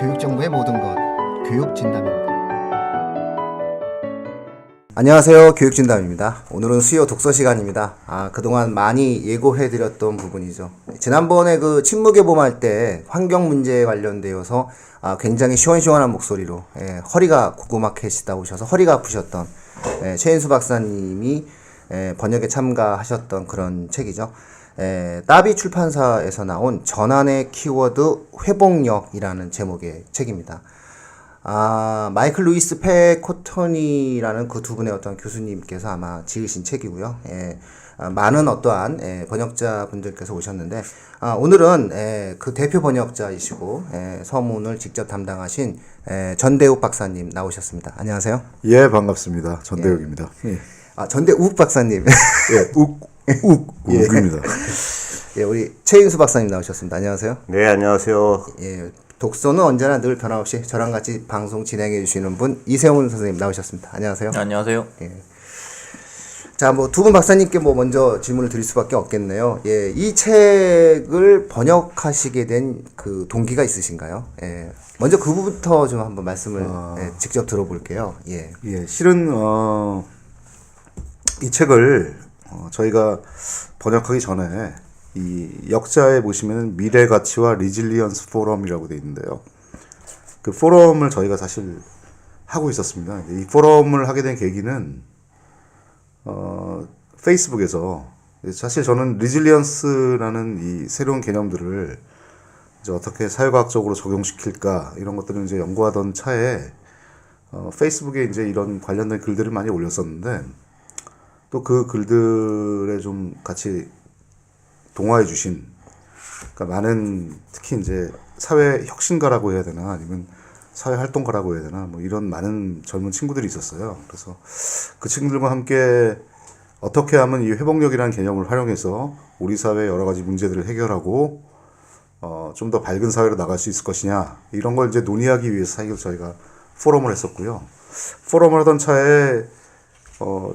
교육정보의 모든 것, 교육진담입니다. 안녕하세요. 교육진담입니다. 오늘은 수요 독서 시간입니다. 그동안 많이 예고해드렸던 부분이죠. 지난번에 그 침묵의 봄 할 때 환경 문제에 관련되어서 굉장히 시원시원한 목소리로 허리가 고구마켓이다 오셔서 허리가 아프셨던 최인수 박사님이 번역에 참가하셨던 그런 책이죠. 따비 출판사에서 나온 전환의 키워드 회복력이라는 제목의 책입니다. 마이클 루이스 패코터니라는 그 두 분의 어떤 교수님께서 아마 지으신 책이고요. 많은 어떠한 번역자분들께서 오셨는데, 오늘은 그 대표 번역자이시고 서문을 직접 담당하신 전대욱 박사님 나오셨습니다. 안녕하세요. 예, 반갑습니다. 전대욱입니다. 예. 전대욱 박사님. 예, 욱입니다. 예, 우리 최인수 박사님 나오셨습니다. 안녕하세요. 네, 안녕하세요. 예, 독서는 언제나 늘 변함없이 저랑 같이 방송 진행해 주시는 분 이세훈 선생님 나오셨습니다. 안녕하세요. 안녕하세요. 예. 자, 뭐 두 분 박사님께 먼저 질문을 드릴 수밖에 없겠네요. 예, 이 책을 번역하시게 된 그 동기가 있으신가요? 예. 먼저 그 부분부터 좀 한번 말씀을 직접 들어볼게요. 예. 예, 실은 이 책을 저희가 번역하기 전에 이 역자에 보시면 미래 가치와 리질리언스 포럼이라고 돼 있는데요. 그 포럼을 저희가 사실 하고 있었습니다. 이 포럼을 하게 된 계기는 페이스북에서 사실 저는 리질리언스라는 이 새로운 개념들을 이제 어떻게 사회과학적으로 적용시킬까 이런 것들을 이제 연구하던 차에 페이스북에 이제 이런 관련된 글들을 많이 올렸었는데 또 그 글들에 좀 같이 동화해 주신 그러니까 많은 특히 이제 사회 혁신가라고 해야 되나 아니면 사회 활동가라고 해야 되나 뭐 이런 많은 젊은 친구들이 있었어요. 그래서 그 친구들과 함께 어떻게 하면 이 회복력이라는 개념을 활용해서 우리 사회의 여러 가지 문제들을 해결하고 좀 더 밝은 사회로 나갈 수 있을 것이냐 이런 걸 이제 논의하기 위해서 사실 저희가 포럼을 했었고요. 포럼을 하던 차에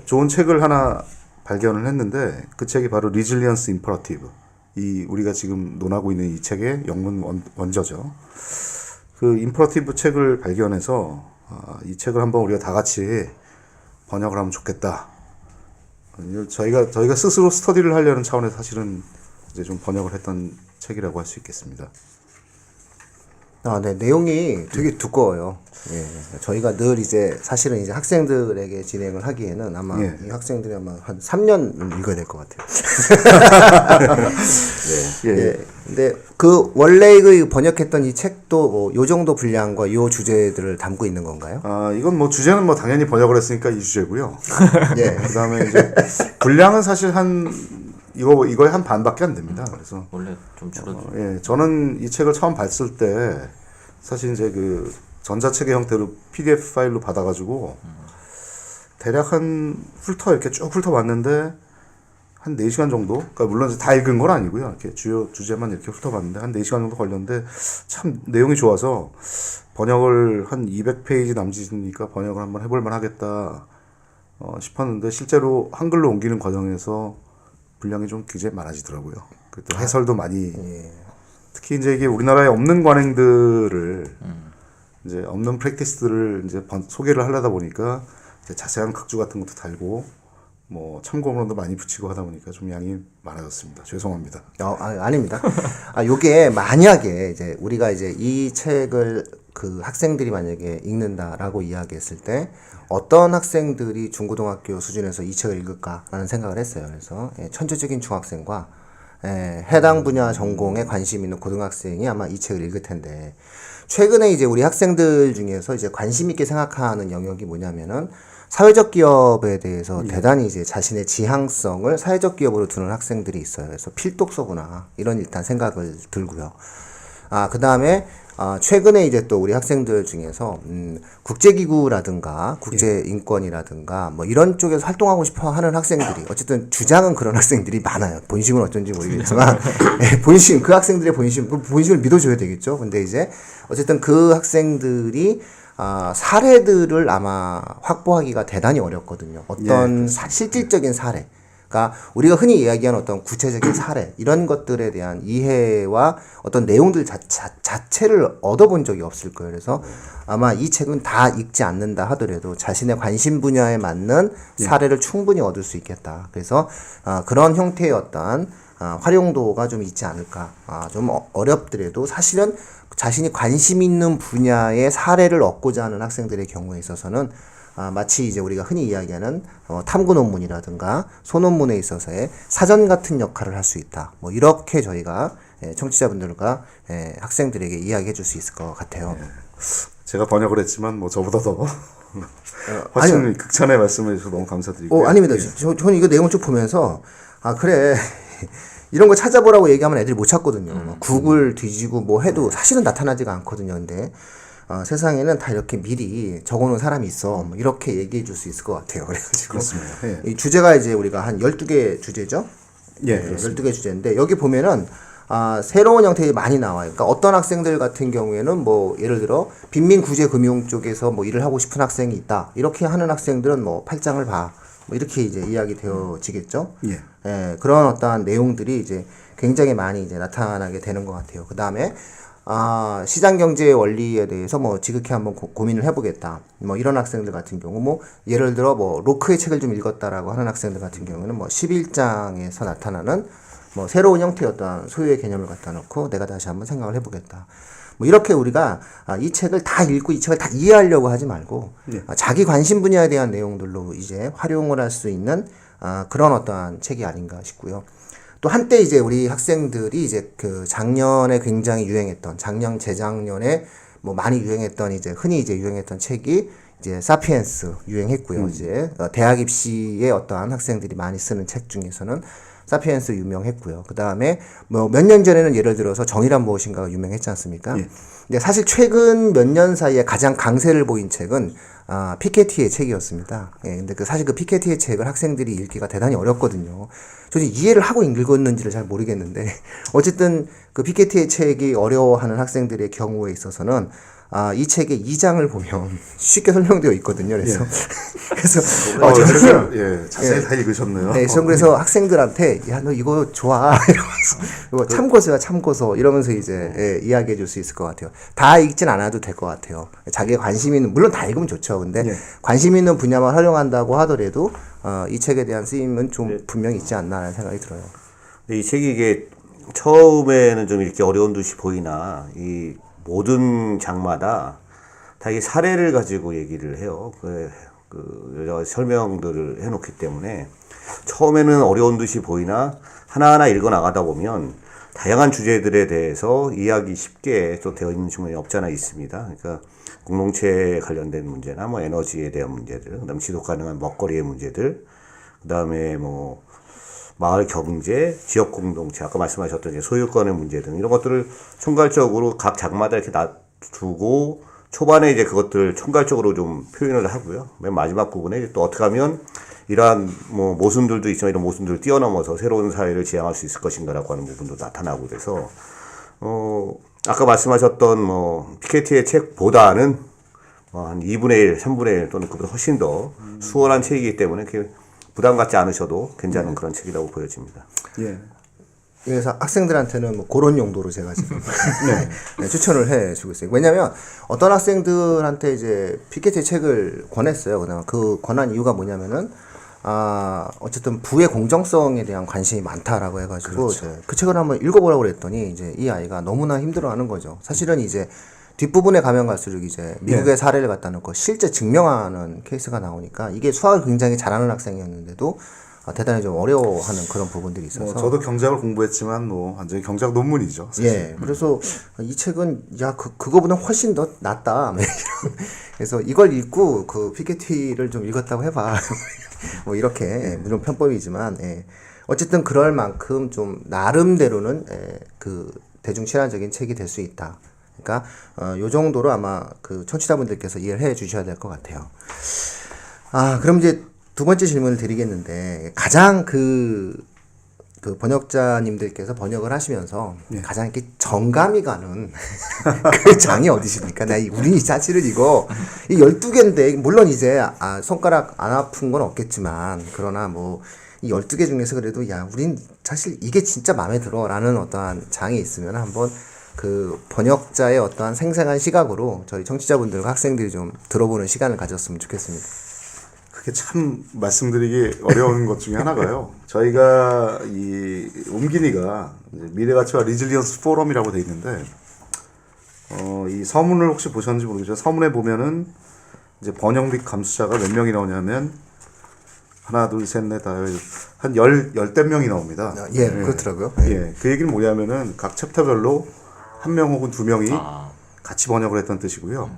좋은 책을 하나 발견을 했는데 그 책이 바로 리질리언스 임퍼러티브 이 우리가 지금 논하고 있는 이 책의 영문 원저죠. 그 임퍼러티브 책을 발견해서 이 책을 한번 우리가 다 같이 번역을 하면 좋겠다. 저희가 스스로 스터디를 하려는 차원에서 사실은 이제 좀 번역을 했던 책이라고 할 수 있겠습니다. 네, 내용이 되게 두꺼워요. 예, 저희가 늘 이제 사실은 이제 학생들에게 진행을 하기에는 아마 이 학생들이 아마 한 3년 읽어야 될 것 같아요. 네. 예. 근데 그 원래 그 번역했던 이 책도 뭐 요 정도 분량과 요 주제들을 담고 있는 건가요? 이건 뭐 주제는 뭐 당연히 번역을 했으니까 이 주제고요. 예. 그다음에 이제 분량은 사실 이거의 한 반밖에 안 됩니다. 그래서 원래 좀 줄어들. 예, 저는 이 책을 처음 봤을 때 사실 이제 그 전자책의 형태로 PDF 파일로 받아가지고 대략 이렇게 쭉 훑어봤는데 한 4시간 정도? 그러니까 물론 이제 다 읽은 건 아니고요. 이렇게 주요 주제만 이렇게 훑어봤는데 한 4시간 정도 걸렸는데 참 내용이 좋아서 번역을 한 200페이지 남짓이니까 번역을 한번 해볼만 하겠다 싶었는데 실제로 한글로 옮기는 과정에서 분량이 좀 굉장히 많아지더라고요. 그때 해설도 많이 특히 이제 이게 우리나라에 없는 관행들을 이제 없는 프랙티스들을 이제 소개를 하려다 보니까 이제 자세한 각주 같은 것도 달고 뭐 참고문도 많이 붙이고 하다 보니까 좀 양이 많아졌습니다. 죄송합니다. 아닙니다. 요게 만약에 이제 우리가 이제 이 책을 그 학생들이 만약에 읽는다라고 이야기했을 때 어떤 학생들이 중고등학교 수준에서 이 책을 읽을까라는 생각을 했어요. 그래서 천재적인 중학생과 해당 분야 전공에 관심 있는 고등학생이 아마 이 책을 읽을 텐데 최근에 이제 우리 학생들 중에서 이제 관심 있게 생각하는 영역이 뭐냐면은 사회적 기업에 대해서 대단히 이제 자신의 지향성을 사회적 기업으로 두는 학생들이 있어요. 그래서 필독서구나 이런 일단 생각을 들고요. 그 다음에 최근에 이제 또 우리 학생들 중에서 국제기구라든가 국제인권이라든가 뭐 이런 쪽에서 활동하고 싶어 하는 학생들이 어쨌든 주장은 그런 학생들이 많아요. 본심은 어쩐지 모르겠지만 그 학생들의 본심을 믿어줘야 되겠죠. 근데 이제 어쨌든 그 학생들이 사례들을 아마 확보하기가 대단히 어렵거든요. 어떤 실질적인 사례. 그러니까 우리가 흔히 이야기하는 어떤 구체적인 사례 이런 것들에 대한 이해와 어떤 내용들 자체를 얻어본 적이 없을 거예요. 그래서 아마 이 책은 다 읽지 않는다 하더라도 자신의 관심 분야에 맞는 사례를 충분히 얻을 수 있겠다. 그래서 그런 형태의 어떤 활용도가 좀 있지 않을까. 좀 어렵더라도 사실은 자신이 관심 있는 분야의 사례를 얻고자 하는 학생들의 경우에 있어서는 마치 이제 우리가 흔히 이야기하는 탐구 논문이라든가 소논문에 있어서의 사전 같은 역할을 할 수 있다. 뭐 이렇게 저희가 청취자분들과 학생들에게 이야기해 줄 수 있을 것 같아요. 제가 번역을 했지만 뭐 저보다 더 훨씬 극찬의 말씀을 해주셔서 너무 감사드리고요. 아닙니다. 저는 이거 내용을 쭉 보면서 그래 이런 거 찾아보라고 얘기하면 애들이 못 찾거든요. 구글 뒤지고 뭐 해도 사실은 나타나지가 않거든요. 근데 세상에는 다 이렇게 미리 적어놓은 사람이 있어. 뭐 이렇게 얘기해 줄 수 있을 것 같아요. 그래가지고. 그렇습니다. 예. 이 주제가 이제 우리가 한 12개 주제죠? 예, 네, 그렇습니다. 12개 주제인데, 여기 보면은, 새로운 형태의 많이 나와요. 그러니까 어떤 학생들 같은 경우에는 뭐, 예를 들어, 빈민구제금융 쪽에서 뭐 일을 하고 싶은 학생이 있다. 이렇게 하는 학생들은 뭐, 8장을 봐. 뭐, 이렇게 이제 이야기 되어지겠죠? 예. 예, 그런 어떠한 내용들이 이제 굉장히 많이 이제 나타나게 되는 것 같아요. 그 다음에, 시장 경제의 원리에 대해서 뭐 지극히 한번 고민을 해보겠다. 뭐 이런 학생들 같은 경우 뭐 예를 들어 뭐 로크의 책을 좀 읽었다라고 하는 학생들 같은 경우는 뭐 11장에서 나타나는 뭐 새로운 형태의 어떤 소유의 개념을 갖다 놓고 내가 다시 한번 생각을 해보겠다. 뭐 이렇게 우리가 이 책을 다 읽고 이 책을 다 이해하려고 하지 말고 자기 관심 분야에 대한 내용들로 이제 활용을 할 수 있는 그런 어떠한 책이 아닌가 싶고요. 또 한때 이제 우리 학생들이 이제 그 작년에 굉장히 유행했던 작년 재작년에 뭐 많이 유행했던 이제 흔히 이제 유행했던 책이 이제 사피엔스 유행했고요. 이제 대학 입시의 어떠한 학생들이 많이 쓰는 책 중에서는 사피엔스 유명했고요. 그 다음에 뭐 몇 년 전에는 예를 들어서 정의란 무엇인가가 유명했지 않습니까? 예. 근데 사실 최근 몇 년 사이에 가장 강세를 보인 책은 피케티의 책이었습니다. 예, 근데 사실 그 피케티의 책을 학생들이 읽기가 대단히 어렵거든요. 저는 이해를 하고 읽었는지를 잘 모르겠는데, 어쨌든 그 피케티의 책이 어려워하는 학생들의 경우에 있어서는 이 책의 2장을 보면 쉽게 설명되어 있거든요. 그래서 예, 자세히 다 읽으셨네요. 네, 전 그래서 학생들한테 야, 너 이거 좋아 이러면서 이거 참고서야 참고서 이러면서 이제 이야기해 줄 수 있을 것 같아요. 다 읽진 않아도 될 것 같아요. 자기가 관심 있는, 물론 다 읽으면 좋죠. 근데 관심 있는 분야만 활용한다고 하더라도 이 책에 대한 쓰임은 좀 분명히 있지 않나라는 생각이 들어요. 근데 이 책이 이게 처음에는 좀 이렇게 어려운 듯이 보이나 이 모든 장마다 다 이 사례를 가지고 얘기를 해요. 여러 설명들을 해놓기 때문에 처음에는 어려운 듯이 보이나 하나하나 읽어 나가다 보면 다양한 주제들에 대해서 이해하기 쉽게 또 되어 있는 측면이 없지 않아 있습니다. 그러니까 공동체에 관련된 문제나 뭐 에너지에 대한 문제들, 그다음 지속 가능한 먹거리의 문제들, 그다음에 뭐 마을 경제, 지역 공동체, 아까 말씀하셨던 이제 소유권의 문제 등 이런 것들을 총괄적으로 각 장마다 이렇게 놔두고 초반에 이제 그것들 총괄적으로 좀 표현을 하고요. 맨 마지막 부분에 또 어떻게 하면 이러한 뭐 모순들도 있지만 이런 모순들을 뛰어넘어서 새로운 사회를 지향할 수 있을 것인가라고 하는 부분도 나타나고 그래서 아까 말씀하셨던 뭐 피케티의 책보다는 한 2분의 1, 3분의 1 또는 그보다 훨씬 더 수월한 책이기 때문에 부담 갖지 않으셔도 괜찮은 그런 책이라고 보여집니다. 예. 그래서 학생들한테는 뭐 그런 용도로 제가 지금 네, 추천을 해주고 있어요. 왜냐면 어떤 학생들한테 이제 피케티 책을 권했어요. 그다음 그 권한 이유가 뭐냐면은 어쨌든 부의 공정성에 대한 관심이 많다라고 해가지고 그 책을 한번 읽어보라고 그랬더니 이제 이 아이가 너무나 힘들어하는 거죠. 사실은 이제 뒷부분에 가면 갈수록 이제 미국의 사례를 갖다 놓고 실제 증명하는 케이스가 나오니까 이게 수학을 굉장히 잘하는 학생이었는데도 대단히 좀 어려워하는 그런 부분들이 있어서 저도 경제학을 공부했지만 뭐 완전히 경제학 논문이죠. 사실. 예, 그래서 이 책은 야 그거보다 훨씬 더 낫다. 그래서 이걸 읽고 그 피케티를 좀 읽었다고 해봐. 뭐 이렇게 물론 편법이지만 어쨌든 그럴 만큼 좀 나름대로는 그 대중 친화적인 책이 될 수 있다. 그러니까 요 정도로 아마 그 청취자분들께서 이해를 해 주셔야 될 것 같아요. 그럼 이제 두 번째 질문을 드리겠는데 가장 그 번역자님들께서 번역을 하시면서 가장 이렇게 정감이 가는 그 장이 어디십니까? 우리 사실은 이거 이 12개인데 물론 이제 손가락 안 아픈 건 없겠지만 그러나 뭐 이 12개 중에서 그래도 야, 우린 사실 이게 진짜 마음에 들어라는 어떠한 장이 있으면 한번 그 번역자의 어떠한 생생한 시각으로 저희 청취자분들과 학생들이 좀 들어보는 시간을 가졌으면 좋겠습니다. 그게 참 말씀드리기 어려운 것 중에 하나가요. 저희가 이 옮긴이가 이제 미래가치와 리질리언스 포럼이라고 돼 있는데, 이 서문을 혹시 보셨는지 모르겠지만 서문에 보면은 이제 번역 및 감수자가 몇 명이 나오냐면 하나, 둘, 셋, 넷, 다 한 열댓 명이 나옵니다. 예, 그렇더라고요. 예, 그 얘기는 뭐냐면은 각 챕터별로 한 명 혹은 두 명이 같이 번역을 했던 뜻이고요.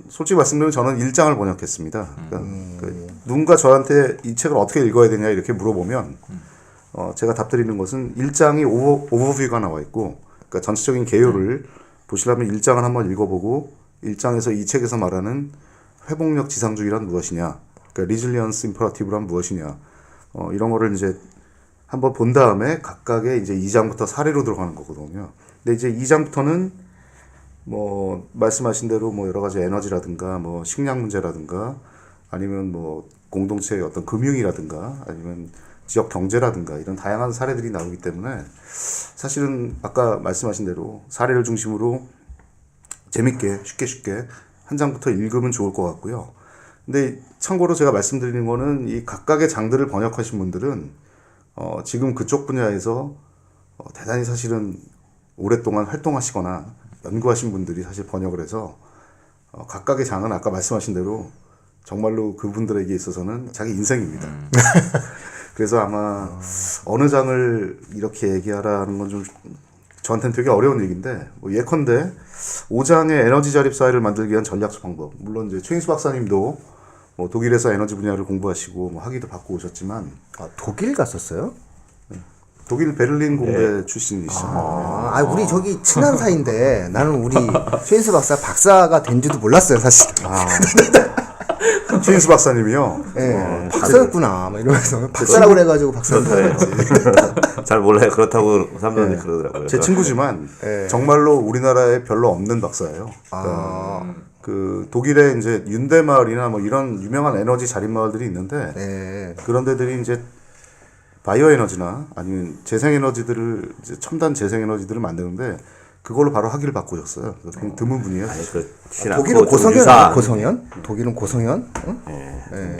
솔직히 말씀드리면 저는 1장을 번역했습니다. 그러니까 누군가 저한테 이 책을 어떻게 읽어야 되냐 이렇게 물어보면 제가 답드리는 것은 1장이 오버뷰가 나와 있고, 그러니까 전체적인 개요를 보시려면 1장을 한번 읽어보고 1장에서 이 책에서 말하는 회복력 지상주의란 무엇이냐, 그러니까 리질리언스 임퍼러티브란 무엇이냐, 이런 거를 이제 한번 본 다음에 각각의 이제 2장부터 사례로 들어가는 거거든요. 근데 이제 2장부터는 뭐 말씀하신 대로 뭐 여러 가지 에너지라든가 뭐 식량 문제라든가 아니면 뭐 공동체의 어떤 금융이라든가 아니면 지역 경제라든가 이런 다양한 사례들이 나오기 때문에 사실은 아까 말씀하신 대로 사례를 중심으로 재밌게 쉽게 한 장부터 읽으면 좋을 것 같고요. 근데 참고로 제가 말씀드리는 거는 이 각각의 장들을 번역하신 분들은 지금 그쪽 분야에서 대단히 사실은 오랫동안 활동하시거나 연구하신 분들이 사실 번역을 해서 각각의 장은 아까 말씀하신 대로 정말로 그분들에게 있어서는 자기 인생입니다. 그래서 아마 어느 장을 이렇게 얘기하라는 건 좀 저한테는 되게 어려운 얘기인데, 뭐 예컨대 5장의 에너지 자립 사회를 만들기 위한 전략적 방법. 물론 이제 최인수 박사님도 뭐 독일에서 에너지 분야를 공부하시고 뭐 학위도 받고 오셨지만, 독일 갔었어요? 독일 베를린 공대 출신이시죠. 우리 저기 친한 사이인데 나는 우리 최인수 박사가 된지도 몰랐어요, 사실. 최인수 박사님이요. 예, 박사였구나. 막 이러면서 박사라고 그래가지고 박사라고 그랬지. 잘 몰라요. 그렇다고 사람들이 그러더라고요. 제 친구지만 정말로 우리나라에 별로 없는 박사예요. 그러니까 그 독일에 이제 윤대마을이나 뭐 이런 유명한 에너지 자립 마을들이 있는데 그런 데들이 이제 바이오 에너지나 아니면 재생 에너지들을 이제 첨단 재생 에너지들을 만드는데 그걸로 바로 학위를 받고 오셨어요. 굉장히 드문 분이에요. 독일은 고성현? 고성현? 독일은 고성현? 응? 네.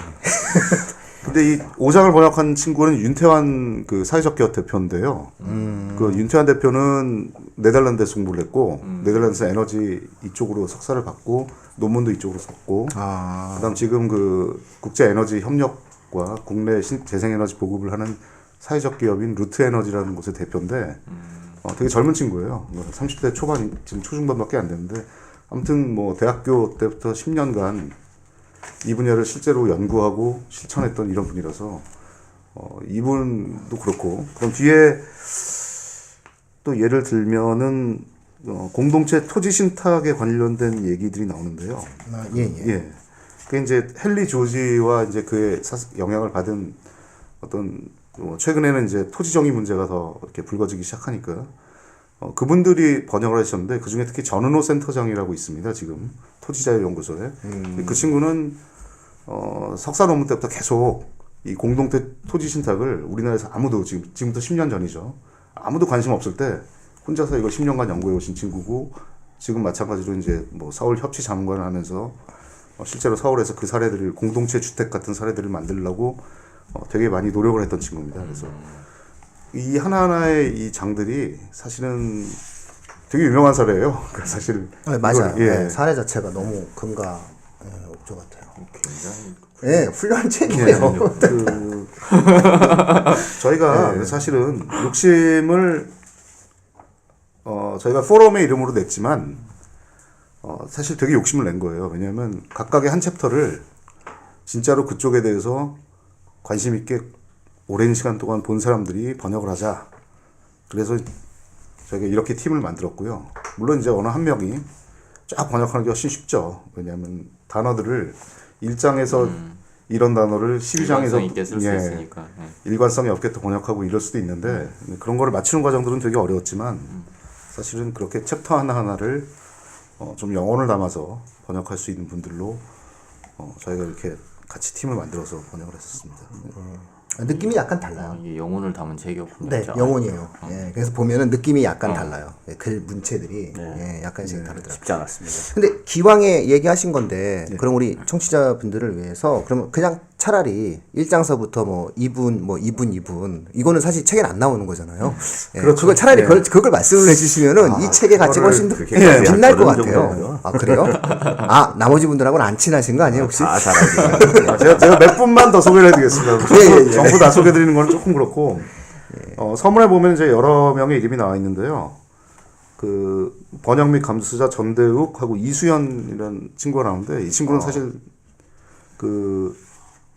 근데 이 5장을 번역한 친구는 윤태환 그 사회적 기업 대표인데요. 그 윤태환 대표는 네덜란드에서 공부를 했고 네덜란드에서 에너지 이쪽으로 석사를 받고 논문도 이쪽으로 썼고 그다음 지금 그 국제 에너지 협력과 국내 재생에너지 보급을 하는 사회적 기업인 루트 에너지라는 곳의 대표인데 되게 젊은 친구예요. 30대 초반, 지금 초중반밖에 안 되는데 아무튼 뭐 대학교 때부터 10년간 이 분야를 실제로 연구하고 실천했던 이런 분이라서 이분도 그렇고, 그럼 뒤에 또 예를 들면은 공동체 토지 신탁에 관련된 얘기들이 나오는데요. 예. 그 이제 헨리 조지와 이제 그의 영향을 받은 어떤 최근에는 이제 토지 정의 문제가 더 이렇게 불거지기 시작하니까 그분들이 번역을 하셨는데 그 중에 특히 전은호 센터장이라고 있습니다. 지금 토지자유연구소에 그 친구는 석사 논문 때부터 계속 이 공동체 토지 신탁을 우리나라에서 아무도 지금부터 10년 전이죠. 아무도 관심 없을 때 혼자서 이걸 10년간 연구해 오신 친구고, 지금 마찬가지로 이제 뭐 서울 협치 자문관을 하면서 실제로 서울에서 그 사례들을 공동체 주택 같은 사례들을 만들려고 되게 많이 노력을 했던 친구입니다. 그래서 이 하나하나의 이 장들이 사실은 되게 유명한 사례예요. 사실 맞아요. 예. 사례 자체가 너무 금가 옥조 같아요. 굉장히 훌륭한 책이에요. 저희가 사실은 욕심을 저희가 포럼의 이름으로 냈지만 사실 되게 욕심을 낸 거예요. 왜냐하면 각각의 한 챕터를 진짜로 그쪽에 대해서 관심 있게 오랜 시간 동안 본 사람들이 번역을 하자. 그래서 저희가 이렇게 팀을 만들었고요. 물론 이제 어느 한 명이 쫙 번역하는 게 훨씬 쉽죠. 왜냐하면 단어들을 1장에서 이런 단어를 12장에서 있게 쓸 수 있으니까. 일관성이 없게 또 번역하고 이럴 수도 있는데 그런 거를 맞추는 과정들은 되게 어려웠지만 사실은 그렇게 챕터 하나하나를 좀 영혼을 담아서 번역할 수 있는 분들로 저희가 이렇게 같이 팀을 만들어서 번역을 했었습니다. 느낌이 약간 달라요. 이게 영혼을 담은 책이었군요. 네, 진짜. 영혼이에요. 예, 그래서 보면은 느낌이 약간 달라요. 예, 글 문체들이 예, 약간씩 다르더라고요. 쉽지 않았습니다. 근데 기왕에 얘기하신 건데 그럼 우리 청취자분들을 위해서 그러면 그냥 차라리 1장서부터 뭐 2분 뭐 2분 이거는 사실 책에 안 나오는 거잖아요. 예, 그렇죠. 그걸 차라리 예. 그걸 말씀을 해주시면은 이 책의 가치가 훨씬 더 그렇게까지 빛날 것 그런 같아요. 정도는요. 아 그래요? 아 나머지 분들하고는 안 친하신 거 아니에요 혹시? 다 잘하죠. 제가 몇 분만 더 소개를 해드리겠습니다. 예. 전부 다 소개해드리는 건 조금 그렇고 서문에 보면 이제 여러 명의 이름이 나와 있는데요. 그 번역 및 감수자 전대욱하고 이수연이라는 친구가 나오는데 이 친구는 사실 그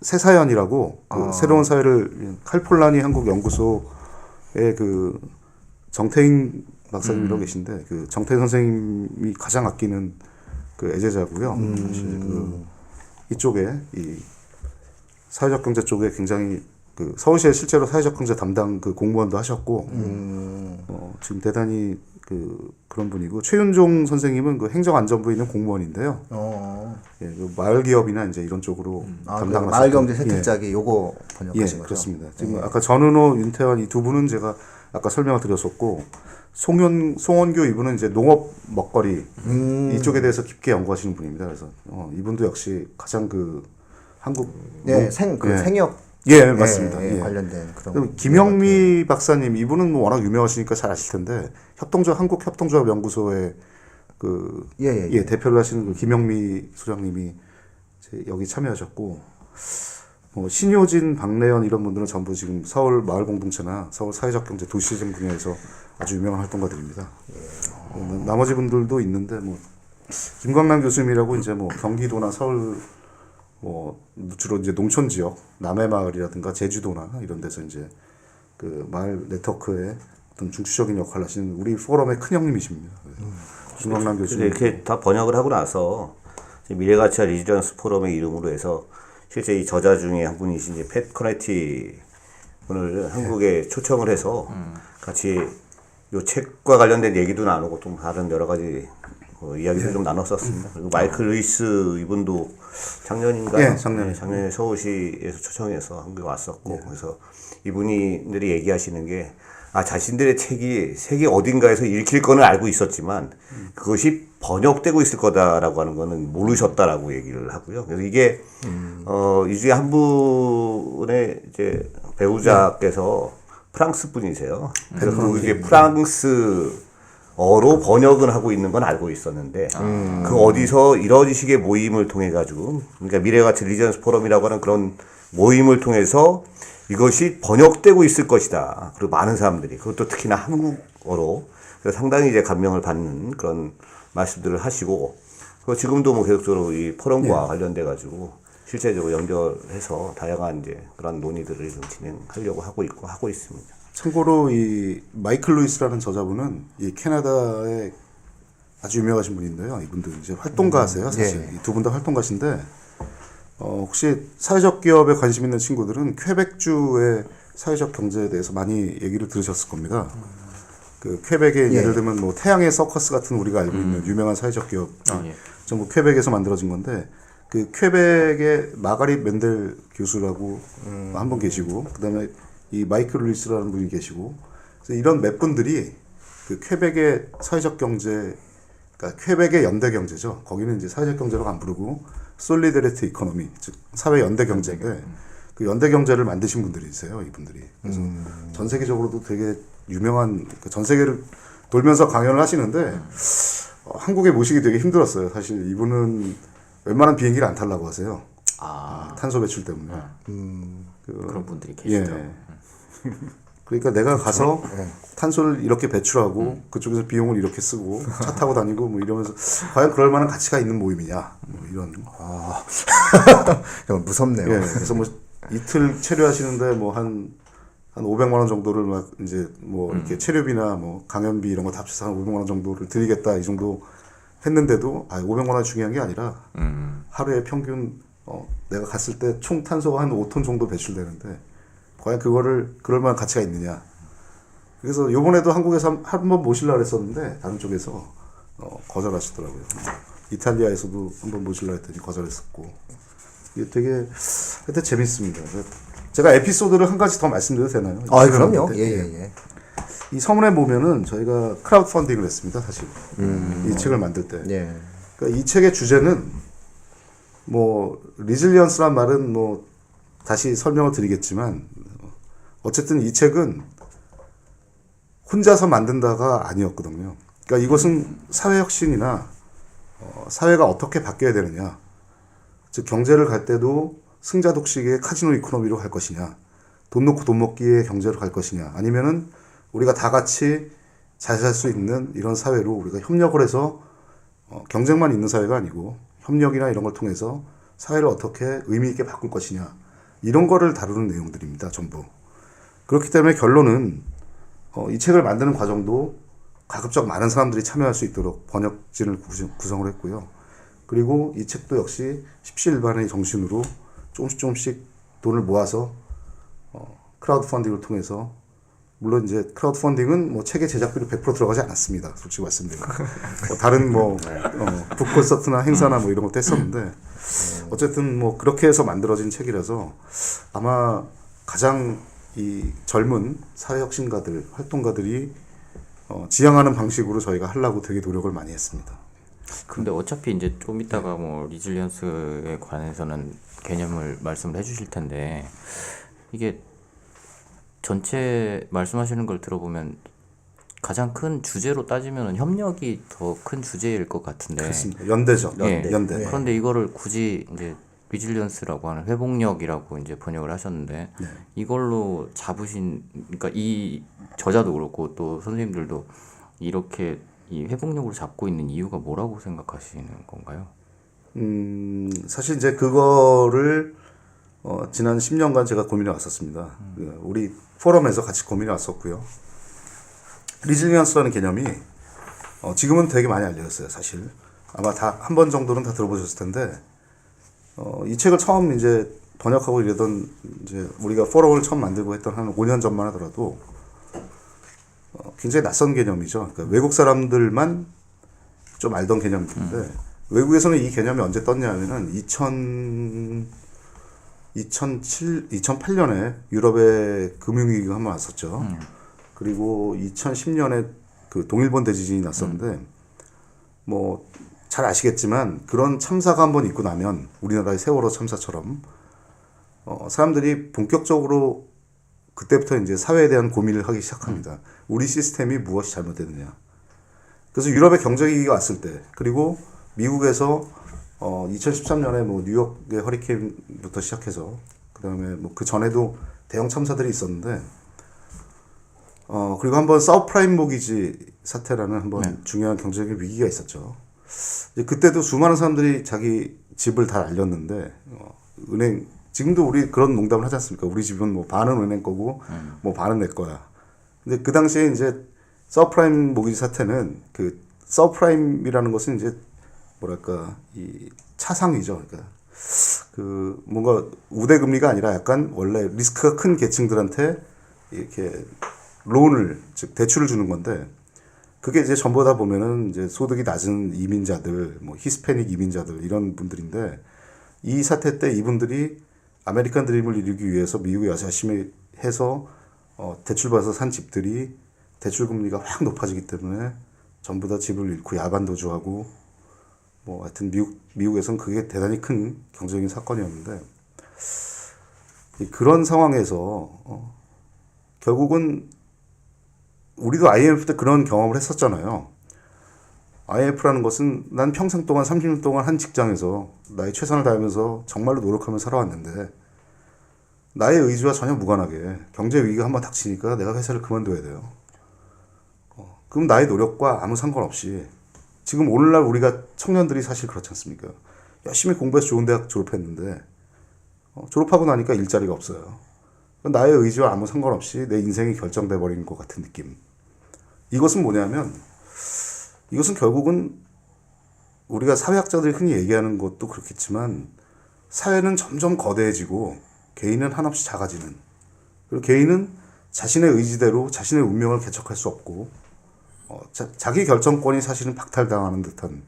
새사연이라고 그 새로운 사회를 칼폴라니 한국 연구소의 그 정태인 박사님이라고 계신데 그 정태인 선생님이 가장 아끼는 그 애제자고요. 사실 그 이쪽에 이 사회적 경제 쪽에 굉장히 그 서울시에 실제로 사회적 경제 담당 그 공무원도 하셨고 지금 대단히 그런 분이고 최윤종 선생님은 그 행정안전부에 있는 공무원인데요. 예, 그 마을 기업이나 이제 이런 쪽으로 담당을 마을경제 하셨던- 세특작이 요거 예, 번역하신 거죠? 그렇습니다. 지금 아까 전은호, 윤태환 이 두 분은 제가 아까 설명을 드렸었고 송원교 이분은 이제 농업 먹거리 이쪽에 대해서 깊게 연구하시는 분입니다. 그래서 이분도 역시 가장 그 한국 예, 농- 생역 예, 맞습니다. 예. 관련된 그런. 그리고 김영미 박사님 이분은 뭐 워낙 유명하시니까 잘 아실 텐데 한국 협동조합 연구소의 그 예. 대표를 하시는 그 김영미 소장님이 이제 여기 참여하셨고 뭐 신효진, 박래연 이런 분들은 전부 지금 서울 마을 공동체나 서울 사회적 경제 도시재생 분야에서 아주 유명한 활동가들입니다. 나머지 분들도 있는데 뭐 김광남 교수님이라고 이제 뭐 경기도나 서울 뭐 주로 이제 농촌 지역 남해 마을이라든가 제주도나 이런 데서 이제 그 마을 네트워크의 어떤 중추적인 역할을 하시는 우리 포럼의 큰 형님이십니다. 김광남 근데 교수님. 이렇게 다 번역을 하고 나서 이제 미래가치와 리지런스 포럼의 이름으로 해서 실제 이 저자 중에 한 분이신 이제 팻 커네티 분을 한국에 초청을 해서 같이 요 책과 관련된 얘기도 나누고 좀 다른 여러 가지 이야기를 좀 나눴었습니다. 그리고 마이클 루이스 이분도 작년인가요? 예, 작년에. 작년에 서울시에서 초청해서 한국에 왔었고 그래서 이분들이 얘기하시는 게 자신들의 책이 세계 어딘가에서 읽힐 거는 알고 있었지만 그것이 번역되고 있을 거다라고 하는 거는 모르셨다라고 얘기를 하고요. 그래서 이게 이 중에 한 분의 이제 배우자께서 프랑스 분이세요. 그래서 그게 프랑스어로 번역을 하고 있는 건 알고 있었는데 그 어디서 이런 식의 모임을 통해 가지고 그러니까 미래가치 리지런스 포럼이라고 하는 그런 모임을 통해서 이것이 번역되고 있을 것이다. 그리고 많은 사람들이 그것도 특히나 한국어로 그래서 상당히 이제 감명을 받는 그런 말씀들을 하시고 그리고 지금도 뭐 계속적으로 이 포럼과 관련돼 가지고 실제적으로 연결해서 다양한 이제 그런 논의들을 좀 진행하려고 하고 있고 하고 있습니다. 참고로 이 마이클 루이스라는 저자분은 이 캐나다의 아주 유명하신 분인데요. 이분도 이제 활동가세요. 사실 이 두 분 다 활동가신데 혹시 사회적 기업에 관심 있는 친구들은 퀘벡주의 사회적 경제에 대해서 많이 얘기를 들으셨을 겁니다. 그 퀘벡의 예를 들면 뭐 태양의 서커스 같은 우리가 알고 있는 유명한 사회적 기업 전부 퀘벡에서 만들어진 건데 그 퀘벡의 마가릿 맨델 교수라고 한 분 계시고 그다음에 이 마이클 루이스라는 분이 계시고 그래서 이런 몇 분들이 그 퀘벡의 사회적 경제 그러니까 퀘벡의 연대 경제죠. 거기는 이제 사회적 경제라고 안 부르고 솔리데리티 이코노미 즉 사회 연대 경제인데 그 연대 경제를 만드신 분들이세요. 이분들이. 그래서 전 세계적으로도 되게 유명한 전 세계를 돌면서 강연을 하시는데 한국에 모시기 되게 힘들었어요. 사실 이분은 웬만한 비행기를 안 타려고 하세요. 탄소 배출 때문에. 그런 분들이 계시더라고요. 예. 그러니까 내가 가서 탄소를 이렇게 배출하고 그쪽에서 비용을 이렇게 쓰고 차 타고 다니고 뭐 이러면서 과연 그럴 만한 가치가 있는 모임이냐 뭐 이런. 좀 무섭네요. 예. 그래서 뭐 이틀 체류하시는데 뭐 한 500만 원 정도를 막 이제 뭐 이렇게 체류비나 뭐 강연비 이런 거 다 합쳐서 한 500만 원 정도를 드리겠다 이 정도 했는데도 500만 원이 중요한 게 아니라 하루에 평균 내가 갔을 때 총 탄소가 한 5톤 정도 배출되는데 과연 그거를 그럴 만한 가치가 있느냐. 그래서 요번에도 한국에서 한 번 모시려고 했었는데 다른 쪽에서 거절하시더라고요. 이탈리아에서도 한 번 모시려고 했더니 거절했었고 이게 되게 하여튼 재밌습니다. 제가 에피소드를 한 가지 더 말씀드려도 되나요? 아, 그럼요. 네. 예. 이 서문에 보면은 저희가 크라우드 펀딩을 했습니다, 사실. 이 책을 만들 때. 예. 그러니까 이 책의 주제는 뭐 리질리언스란 말은 뭐 다시 설명을 드리겠지만 어쨌든 이 책은 혼자서 만든다가 아니었거든요. 그러니까 이것은 사회혁신이나 사회가 어떻게 바뀌어야 되느냐, 즉 경제를 갈 때도 승자독식의 카지노 이코노미로 갈 것이냐, 돈 놓고 돈 먹기의 경제로 갈 것이냐, 아니면은 우리가 다 같이 잘 살 수 있는 이런 사회로 우리가 협력을 해서 경쟁만 있는 사회가 아니고 협력이나 이런 걸 통해서 사회를 어떻게 의미 있게 바꿀 것이냐, 이런 거를 다루는 내용들입니다, 전부. 그렇기 때문에 결론은 이 책을 만드는 과정도 가급적 많은 사람들이 참여할 수 있도록 번역진을 구성을 했고요. 그리고 이 책도 역시 십시일반의 정신으로 조금씩 돈을 모아서 크라우드 펀딩을 통해서, 물론 이제 크라우드 펀딩은 뭐 책의 제작비로 100% 들어가지 않았습니다, 솔직히 말씀드리면. 다른 뭐 북콘서트나 행사나 뭐 이런 것도 했었는데 어쨌든 뭐 그렇게 해서 만들어진 책이라서 아마 가장 이 젊은 사회혁신가들, 활동가들이 지향하는 방식으로 저희가 하려고 되게 노력을 많이 했습니다. 근데 어차피 이제 좀 이따가 뭐 리질리언스에 관해서는 개념을 말씀을 해주실 텐데, 이게 전체 말씀하시는 걸 들어보면 가장 큰 주제로 따지면 협력이 더 큰 주제일 것 같은데. 그렇습니다. 연대죠. 예. 연대. 그런데 이거를 굳이 이제 리질리언스라고 하는 회복력이라고 이제 번역을 하셨는데, 이걸로 잡으신, 그러니까 이 저자도 그렇고 또 선생님들도 이렇게 이 회복력으로 잡고 있는 이유가 뭐라고 생각하시는 건가요? 사실 이제 그거를 지난 10년간 제가 고민해 왔었습니다. 우리 포럼에서 같이 고민해 왔었고요. 리질리언스라는 개념이 지금은 되게 많이 알려졌어요, 사실. 아마 다 한 번 정도는 다 들어보셨을 텐데, 이 책을 처음 이제 번역하고 이러던, 이제 우리가 포럼을 처음 만들고 했던 한 5년 전만 하더라도 굉장히 낯선 개념이죠. 그러니까 외국 사람들만 좀 알던 개념인데, 외국에서는 이 개념이 언제 떴냐면은 2008년에 유럽에 금융위기가 한번 왔었죠. 그리고 2010년에 그 동일본 대지진이 났었는데, 뭐 잘 아시겠지만 그런 참사가 한번 있고 나면 우리나라의 세월호 참사처럼 사람들이 본격적으로 그때부터 이제 사회에 대한 고민을 하기 시작합니다. 우리 시스템이 무엇이 잘못됐느냐. 그래서 유럽의 경제위기가 왔을 때, 그리고 미국에서 2013년에 뭐 뉴욕의 허리케인부터 시작해서 그다음에 뭐 그 전에도 대형 참사들이 있었는데, 그리고 한번 서브프라임 모기지 사태라는 한번 중요한 경제적인 위기가 있었죠. 이제 그때도 수많은 사람들이 자기 집을 다 날렸는데, 은행, 지금도 우리 그런 농담을 하지 않습니까? 우리 집은 뭐 반은 은행 거고 뭐 반은 내 거야. 근데 그 당시에 이제 서브프라임 모기지 사태는, 그 서브프라임이라는 것은 이제 뭐랄까 이 차상위죠. 그러니까 그 뭔가 우대금리가 아니라 약간 원래 리스크가 큰 계층들한테 이렇게 론을, 즉 대출을 주는 건데, 그게 이제 전부 다 보면은 이제 소득이 낮은 이민자들, 뭐 히스패닉 이민자들 이런 분들인데, 이 사태 때 이분들이 아메리칸 드림을 이루기 위해서 미국에 와서 열심히 해서 대출 받아서 산 집들이 대출 금리가 확 높아지기 때문에 전부 다 집을 잃고 야반 도주하고, 뭐 하여튼 미국에서는 그게 대단히 큰 경제적인 사건이었는데, 그런 상황에서 결국은 우리도 IMF 때 그런 경험을 했었잖아요. IMF라는 것은 난 평생 동안 30년 동안 한 직장에서 나의 최선을 다하면서 정말로 노력하며 살아왔는데, 나의 의지와 전혀 무관하게 경제 위기가 한번 닥치니까 내가 회사를 그만둬야 돼요. 그럼 나의 노력과 아무 상관없이, 지금 오늘날 우리가 청년들이 사실 그렇지 않습니까? 열심히 공부해서 좋은 대학 졸업했는데 졸업하고 나니까 일자리가 없어요. 나의 의지와 아무 상관없이 내 인생이 결정돼 버린 것 같은 느낌. 이것은 뭐냐면, 이것은 결국은 우리가 사회학자들이 흔히 얘기하는 것도 그렇겠지만, 사회는 점점 거대해지고 개인은 한없이 작아지는, 그리고 개인은 자신의 의지대로 자신의 운명을 개척할 수 없고 자기 결정권이 사실은 박탈당하는 듯한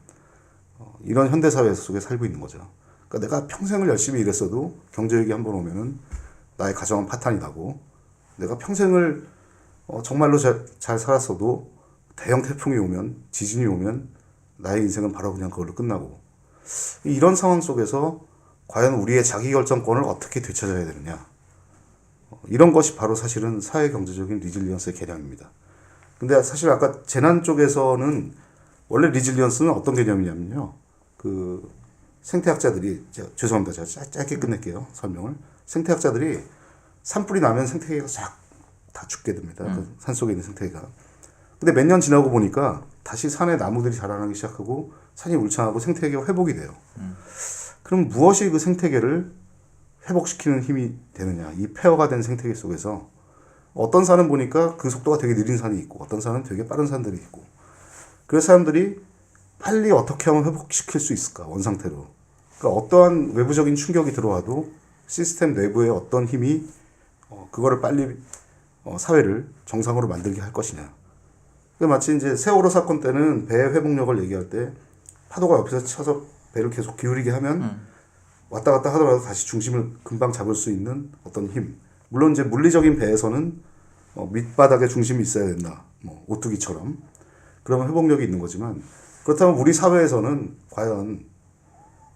이런 현대사회 속에 살고 있는 거죠. 그러니까 내가 평생을 열심히 일했어도 경제위기 한번 오면은 나의 가정은 파탄이 나고 내가 평생을 정말로 잘 살았어도 대형 태풍이 오면 지진이 오면 나의 인생은 바로 그냥 그걸로 끝나고 이런 상황 속에서 과연 우리의 자기결정권을 어떻게 되찾아야 되느냐 이런 것이 바로 사실은 사회경제적인 리질리언스의 개념입니다. 근데 사실 아까 재난 쪽에서는 원래 리질리언스는 어떤 개념이냐면요. 그 생태학자들이 죄송합니다. 제가 짧게 끝낼게요. 설명을. 생태학자들이 산불이 나면 생태계가 싹 다 죽게 됩니다. 그 산속에 있는 생태계가. 근데 몇 년 지나고 보니까 다시 산에 나무들이 자라나기 시작하고 산이 울창하고 생태계가 회복이 돼요. 그럼 무엇이 그 생태계를 회복시키는 힘이 되느냐. 이 폐허가 된 생태계 속에서 어떤 산은 보니까 그 속도가 되게 느린 산이 있고 어떤 산은 되게 빠른 산들이 있고 그래서 사람들이 빨리 어떻게 하면 회복시킬 수 있을까 원상태로. 그러니까 어떠한 외부적인 충격이 들어와도 시스템 내부의 어떤 힘이 그거를 빨리 사회를 정상으로 만들게 할 것이냐. 그러니까 마치 이제 세월호 사건 때는 배의 회복력을 얘기할 때 파도가 옆에서 쳐서 배를 계속 기울이게 하면 왔다 갔다 하더라도 다시 중심을 금방 잡을 수 있는 어떤 힘. 물론 이제 물리적인 배에서는 밑바닥에 중심이 있어야 된다. 뭐 오뚜기처럼. 그러면 회복력이 있는 거지만 그렇다면 우리 사회에서는 과연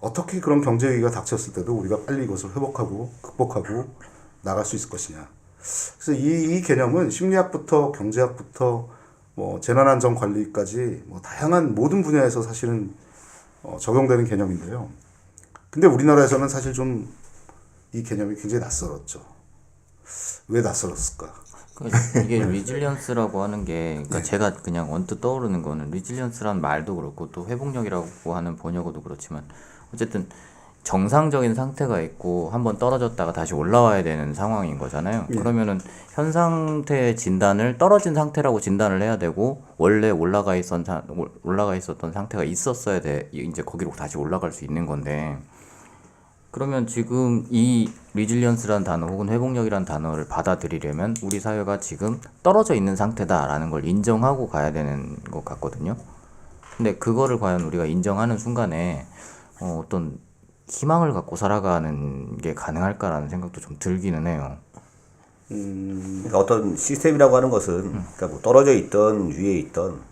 어떻게 그런 경제 위기가 닥쳤을 때도 우리가 빨리 이것을 회복하고 극복하고 나갈 수 있을 것이냐. 그래서 이 개념은 심리학부터 경제학부터 뭐 재난안전관리까지 뭐 다양한 모든 분야에서 사실은 적용되는 개념인데요. 근데 우리나라에서는 사실 좀 이 개념이 굉장히 낯설었죠. 왜 낯설었을까? 이게 리질리언스라고 하는 게, 그러니까 제가 그냥 언뜻 떠오르는 거는 리질리언스라는 말도 그렇고 또 회복력이라고 하는 번역어도 그렇지만 어쨌든 정상적인 상태가 있고 한번 떨어졌다가 다시 올라와야 되는 상황인 거잖아요. 그러면은 현 상태의 진단을 떨어진 상태라고 진단을 해야 되고 원래 올라가 있었던 상태가 있었어야 돼. 이제 거기로 다시 올라갈 수 있는 건데. 그러면 지금 이 리질리언스라는 단어 혹은 회복력이라는 단어를 받아들이려면 우리 사회가 지금 떨어져 있는 상태다라는 걸 인정하고 가야 되는 것 같거든요. 근데 그거를 과연 우리가 인정하는 순간에 어떤 희망을 갖고 살아가는 게 가능할까라는 생각도 좀 들기는 해요. 그러니까 어떤 시스템이라고 하는 것은 그러니까 뭐 떨어져 있던 위에 있던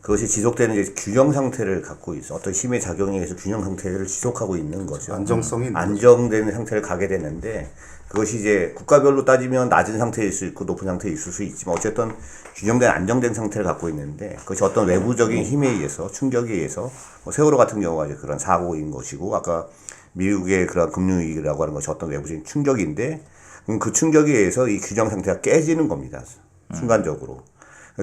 그것이 지속되는 이제 균형 상태를 갖고 있어. 어떤 힘의 작용에 의해서 균형 상태를 지속하고 있는 거죠. 안정성이 있는 안정되는 상태를 가게 되는데 그것이 이제 국가별로 따지면 낮은 상태일 수 있고 높은 상태에 있을 수 있지만 어쨌든 균형된 안정된 상태를 갖고 있는데 그것이 어떤 외부적인 힘에 의해서 충격에 의해서 뭐 세월호 같은 경우가 이제 그런 사고인 것이고 아까 미국의 그런 금융위기라고 하는 것이 어떤 외부적인 충격인데 그 충격에 의해서 이 균형 상태가 깨지는 겁니다. 순간적으로.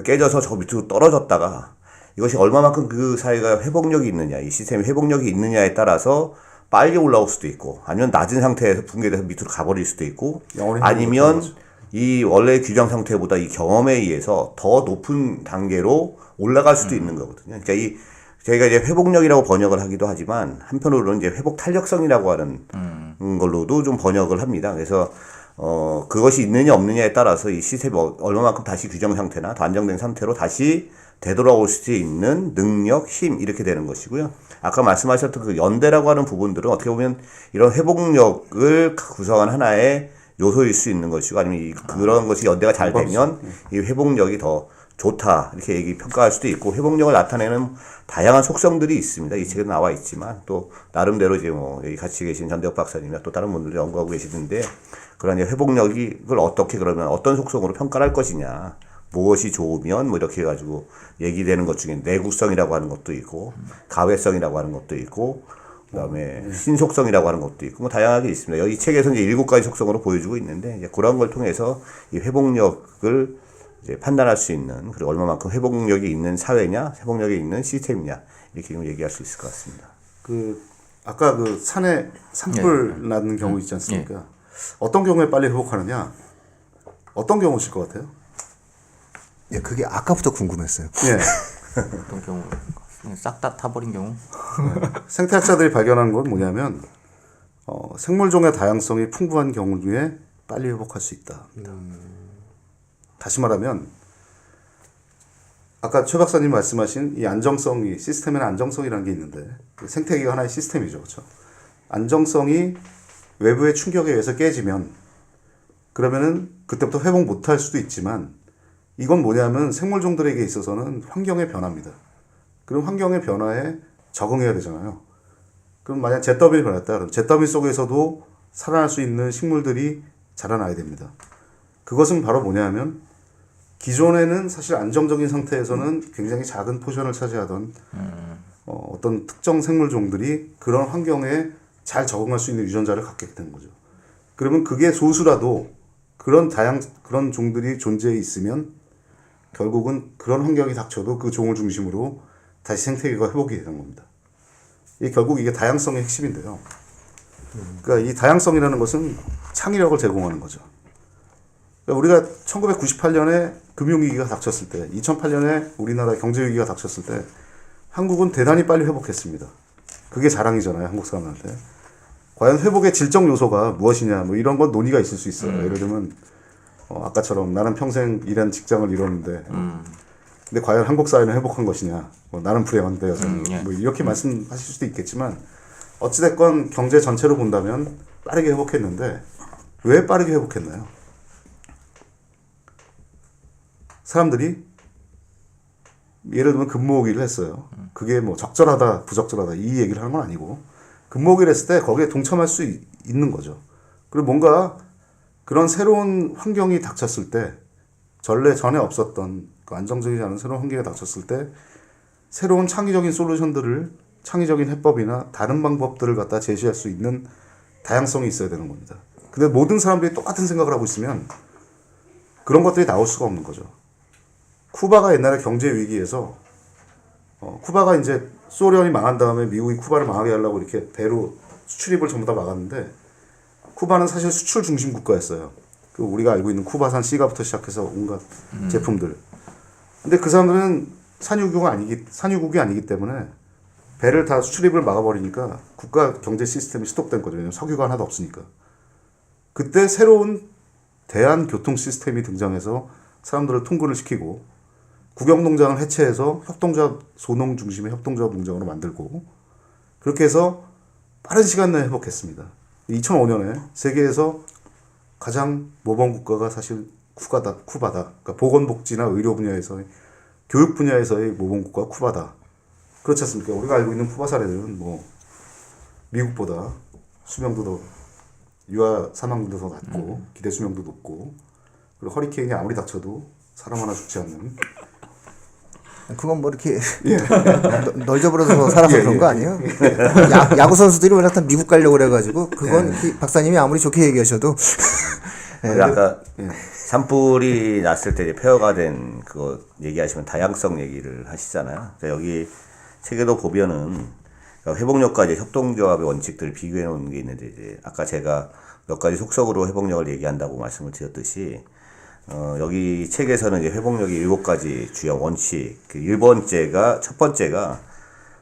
깨져서 저 밑으로 떨어졌다가 이것이 얼마만큼 그 사회가 회복력이 있느냐, 이 시스템이 회복력이 있느냐에 따라서 빨리 올라올 수도 있고, 아니면 낮은 상태에서 붕괴돼서 밑으로 가버릴 수도 있고, 아니면 이 원래 균형 상태보다 이 경험에 의해서 더 높은 단계로 올라갈 수도 있는 거거든요. 그러니까 저희가 이제 회복력이라고 번역을 하기도 하지만, 한편으로는 이제 회복 탄력성이라고 하는 걸로도 좀 번역을 합니다. 그래서, 그것이 있느냐 없느냐에 따라서 이 시스템이 얼마만큼 다시 규정 상태나 더 안정된 상태로 다시 되돌아올 수 있는 능력, 힘 이렇게 되는 것이고요. 아까 말씀하셨던 그 연대라고 하는 부분들은 어떻게 보면 이런 회복력을 구성한 하나의 요소일 수 있는 것이고 아니면 그런 것이 연대가 잘 되면 이 회복력이 더 좋다 이렇게 평가할 수도 있고 회복력을 나타내는 다양한 속성들이 있습니다. 이 책에 나와 있지만 또 나름대로 이제 뭐 여기 같이 계신 전대엽 박사님이나 또 다른 분들이 연구하고 계시는데 그런 회복력을 어떻게 그러면 어떤 속성으로 평가를 할 것이냐. 무엇이 좋으면 뭐 이렇게 해가지고 얘기되는 것 중에 내구성이라고 하는 것도 있고 가외성이라고 하는 것도 있고 그다음에 신속성이라고 하는 것도 있고 뭐 다양하게 있습니다. 이 책에서 이제 7가지 속성으로 보여주고 있는데 이제 그런 걸 통해서 이 회복력을 이제 판단할 수 있는 그리고 얼마만큼 회복력이 있는 사회냐, 회복력이 있는 시스템이냐 이렇게 좀 얘기할 수 있을 것 같습니다. 아까 그 산에 산불 나는 경우 있지 않습니까? 어떤 경우에 빨리 회복하느냐? 어떤 경우실 것 같아요? 예, 그게 아까부터 궁금했어요. 예. 어떤 경우 싹 다 타버린 경우? 생태학자들이 발견한 건 뭐냐면 생물종의 다양성이 풍부한 경우 중에 빨리 회복할 수 있다. 다시 말하면 아까 최 박사님 말씀하신 이 안정성이 시스템에는 안정성이라는 게 있는데 생태계가 하나의 시스템이죠, 그렇죠? 안정성이 외부의 충격에 의해서 깨지면 그러면은 그때부터 회복 못할 수도 있지만 이건 뭐냐면 생물종들에게 있어서는 환경의 변화입니다. 그럼 환경의 변화에 적응해야 되잖아요. 그럼 만약 잿더미를 변했다. 그럼 잿더미 속에서도 살아날 수 있는 식물들이 자라나야 됩니다. 그것은 바로 뭐냐면 기존에는 사실 안정적인 상태에서는 굉장히 작은 포션을 차지하던 어떤 특정 생물종들이 그런 환경에 잘 적응할 수 있는 유전자를 갖게 되는 거죠. 그러면 그게 소수라도 그런 종들이 존재해 있으면 결국은 그런 환경이 닥쳐도 그 종을 중심으로 다시 생태계가 회복이 되는 겁니다. 결국 이게 다양성의 핵심인데요. 그러니까 이 다양성이라는 것은 창의력을 제공하는 거죠. 그러니까 우리가 1998년에 금융위기가 닥쳤을 때, 2008년에 우리나라 경제위기가 닥쳤을 때 한국은 대단히 빨리 회복했습니다. 그게 자랑이잖아요, 한국 사람한테. 과연 회복의 질적 요소가 무엇이냐, 뭐 이런 건 논의가 있을 수 있어요. 예를 들면 아까처럼 나는 평생 일한 직장을 잃었는데 근데 과연 한국 사회는 회복한 것이냐, 뭐 나는 불행한데 뭐 이렇게 말씀하실 수도 있겠지만 어찌됐건 경제 전체로 본다면 빠르게 회복했는데 왜 빠르게 회복했나요? 사람들이 예를 들면 근무오기를 했어요. 그게 뭐 적절하다 부적절하다 이 얘기를 하는 건 아니고 근무오기를 했을 때 거기에 동참할 수 있는 거죠. 그리고 뭔가 그런 새로운 환경이 닥쳤을 때 전에 없었던 그 안정적이지 않은 새로운 환경이 닥쳤을 때 새로운 창의적인 솔루션들을 창의적인 해법이나 다른 방법들을 갖다 제시할 수 있는 다양성이 있어야 되는 겁니다. 근데 모든 사람들이 똑같은 생각을 하고 있으면 그런 것들이 나올 수가 없는 거죠. 쿠바가 옛날에 경제 위기에서 쿠바가 이제 소련이 망한 다음에 미국이 쿠바를 망하게 하려고 이렇게 배로 수출입을 전부 다 막았는데 쿠바는 사실 수출 중심 국가였어요. 그 우리가 알고 있는 쿠바산 시가부터 시작해서 온갖 제품들. 근데 그 사람들은 산유국이 아니기 때문에 배를 다 수출입을 막아버리니까 국가 경제 시스템이 스톱된 거죠. 왜냐면 석유가 하나도 없으니까. 그때 새로운 대한 교통 시스템이 등장해서 사람들을 통근을 시키고 국영농장을 해체해서 협동조합 소농 중심의 협동조합 농장으로 만들고 그렇게 해서 빠른 시간 내에 회복했습니다. 2005년에 세계에서 가장 모범 국가가 사실 쿠바다. 그러니까 보건복지나 의료 분야에서의 교육 분야에서의 모범 국가가 쿠바다. 그렇지 않습니까? 우리가 알고 있는 쿠바 사례들은 뭐 미국보다 수명도 더 유아 사망률도 더 낮고 기대 수명도 높고 그리고 허리케인이 아무리 닥쳐도 사람 하나 죽지 않는. 그건 뭐 이렇게 널져버려서 살아서 그런 거 아니에요? 야구 선수들이 원래 다 미국 가려고 그래가지고 그건 박사님이 아무리 좋게 얘기하셔도 그리고 아까 산불이 났을 때 이제 폐허가 된 그거 얘기하시면 다양성 얘기를 하시잖아요. 그러니까 여기 책에도 보면은 회복력과 이제 협동조합의 원칙들을 비교해 놓은 게 있는데 이제 아까 제가 몇 가지 속성으로 회복력을 얘기한다고 말씀을 드렸듯이 여기 책에서는 이제 회복력이 7가지 주요 원칙. 그 첫 번째가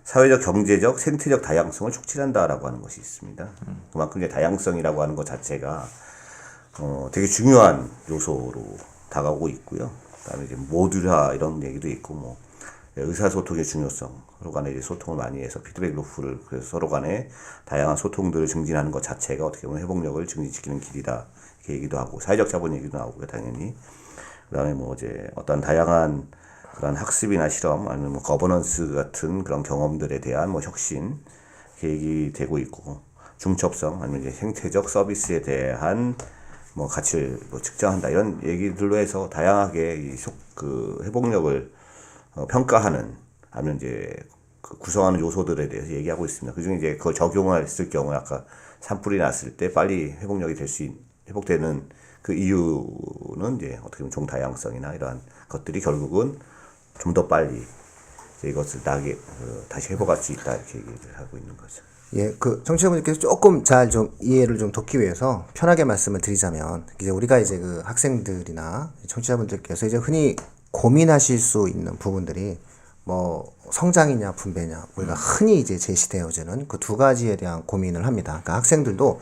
사회적, 경제적, 생태적 다양성을 촉진한다라고 하는 것이 있습니다. 그만큼 이제 다양성이라고 하는 것 자체가 되게 중요한 요소로 다가오고 있고요. 그다음에 이제 모듈화 이런 얘기도 있고 뭐 의사소통의 중요성, 서로 간에 이제 소통을 많이 해서 피드백 루프를 그래서 서로 간에 다양한 소통들을 증진하는 것 자체가 어떻게 보면 회복력을 증진시키는 길이다. 이렇게 얘기도 하고 사회적 자본 얘기도 나오고요, 당연히. 그다음에 뭐 이제 어떤 다양한 그런 학습이나 실험 아니면 뭐 거버넌스 같은 그런 경험들에 대한 뭐 혁신 이렇게 얘기되고 있고 중첩성 아니면 이제 생태적 서비스에 대한 뭐 가치를 뭐 측정한다 이런 얘기들로 해서 다양하게 그 회복력을 평가하는 아니면 이제 그 구성하는 요소들에 대해서 얘기하고 있습니다. 그중에 이제 그걸 적용했을 경우에 아까 산불이 났을 때 빨리 회복력이 회복되는 그 이유는 이제 어떻게 보면 종다양성이나 이러한 것들이 결국은 좀 더 빨리 이것을 다시 회복할 수 있다 이렇게 얘기를 하고 있는 거죠. 예, 그 청취자분들께서 조금 잘 좀 이해를 좀 돕기 위해서 편하게 말씀을 드리자면 이제 우리가 이제 그 학생들이나 청취자분들께서 이제 흔히 고민하실 수 있는 부분들이 뭐 성장이냐 분배냐 우리가 흔히 이제 제시되어지는 그 2가지에 대한 고민을 합니다. 그러니까 학생들도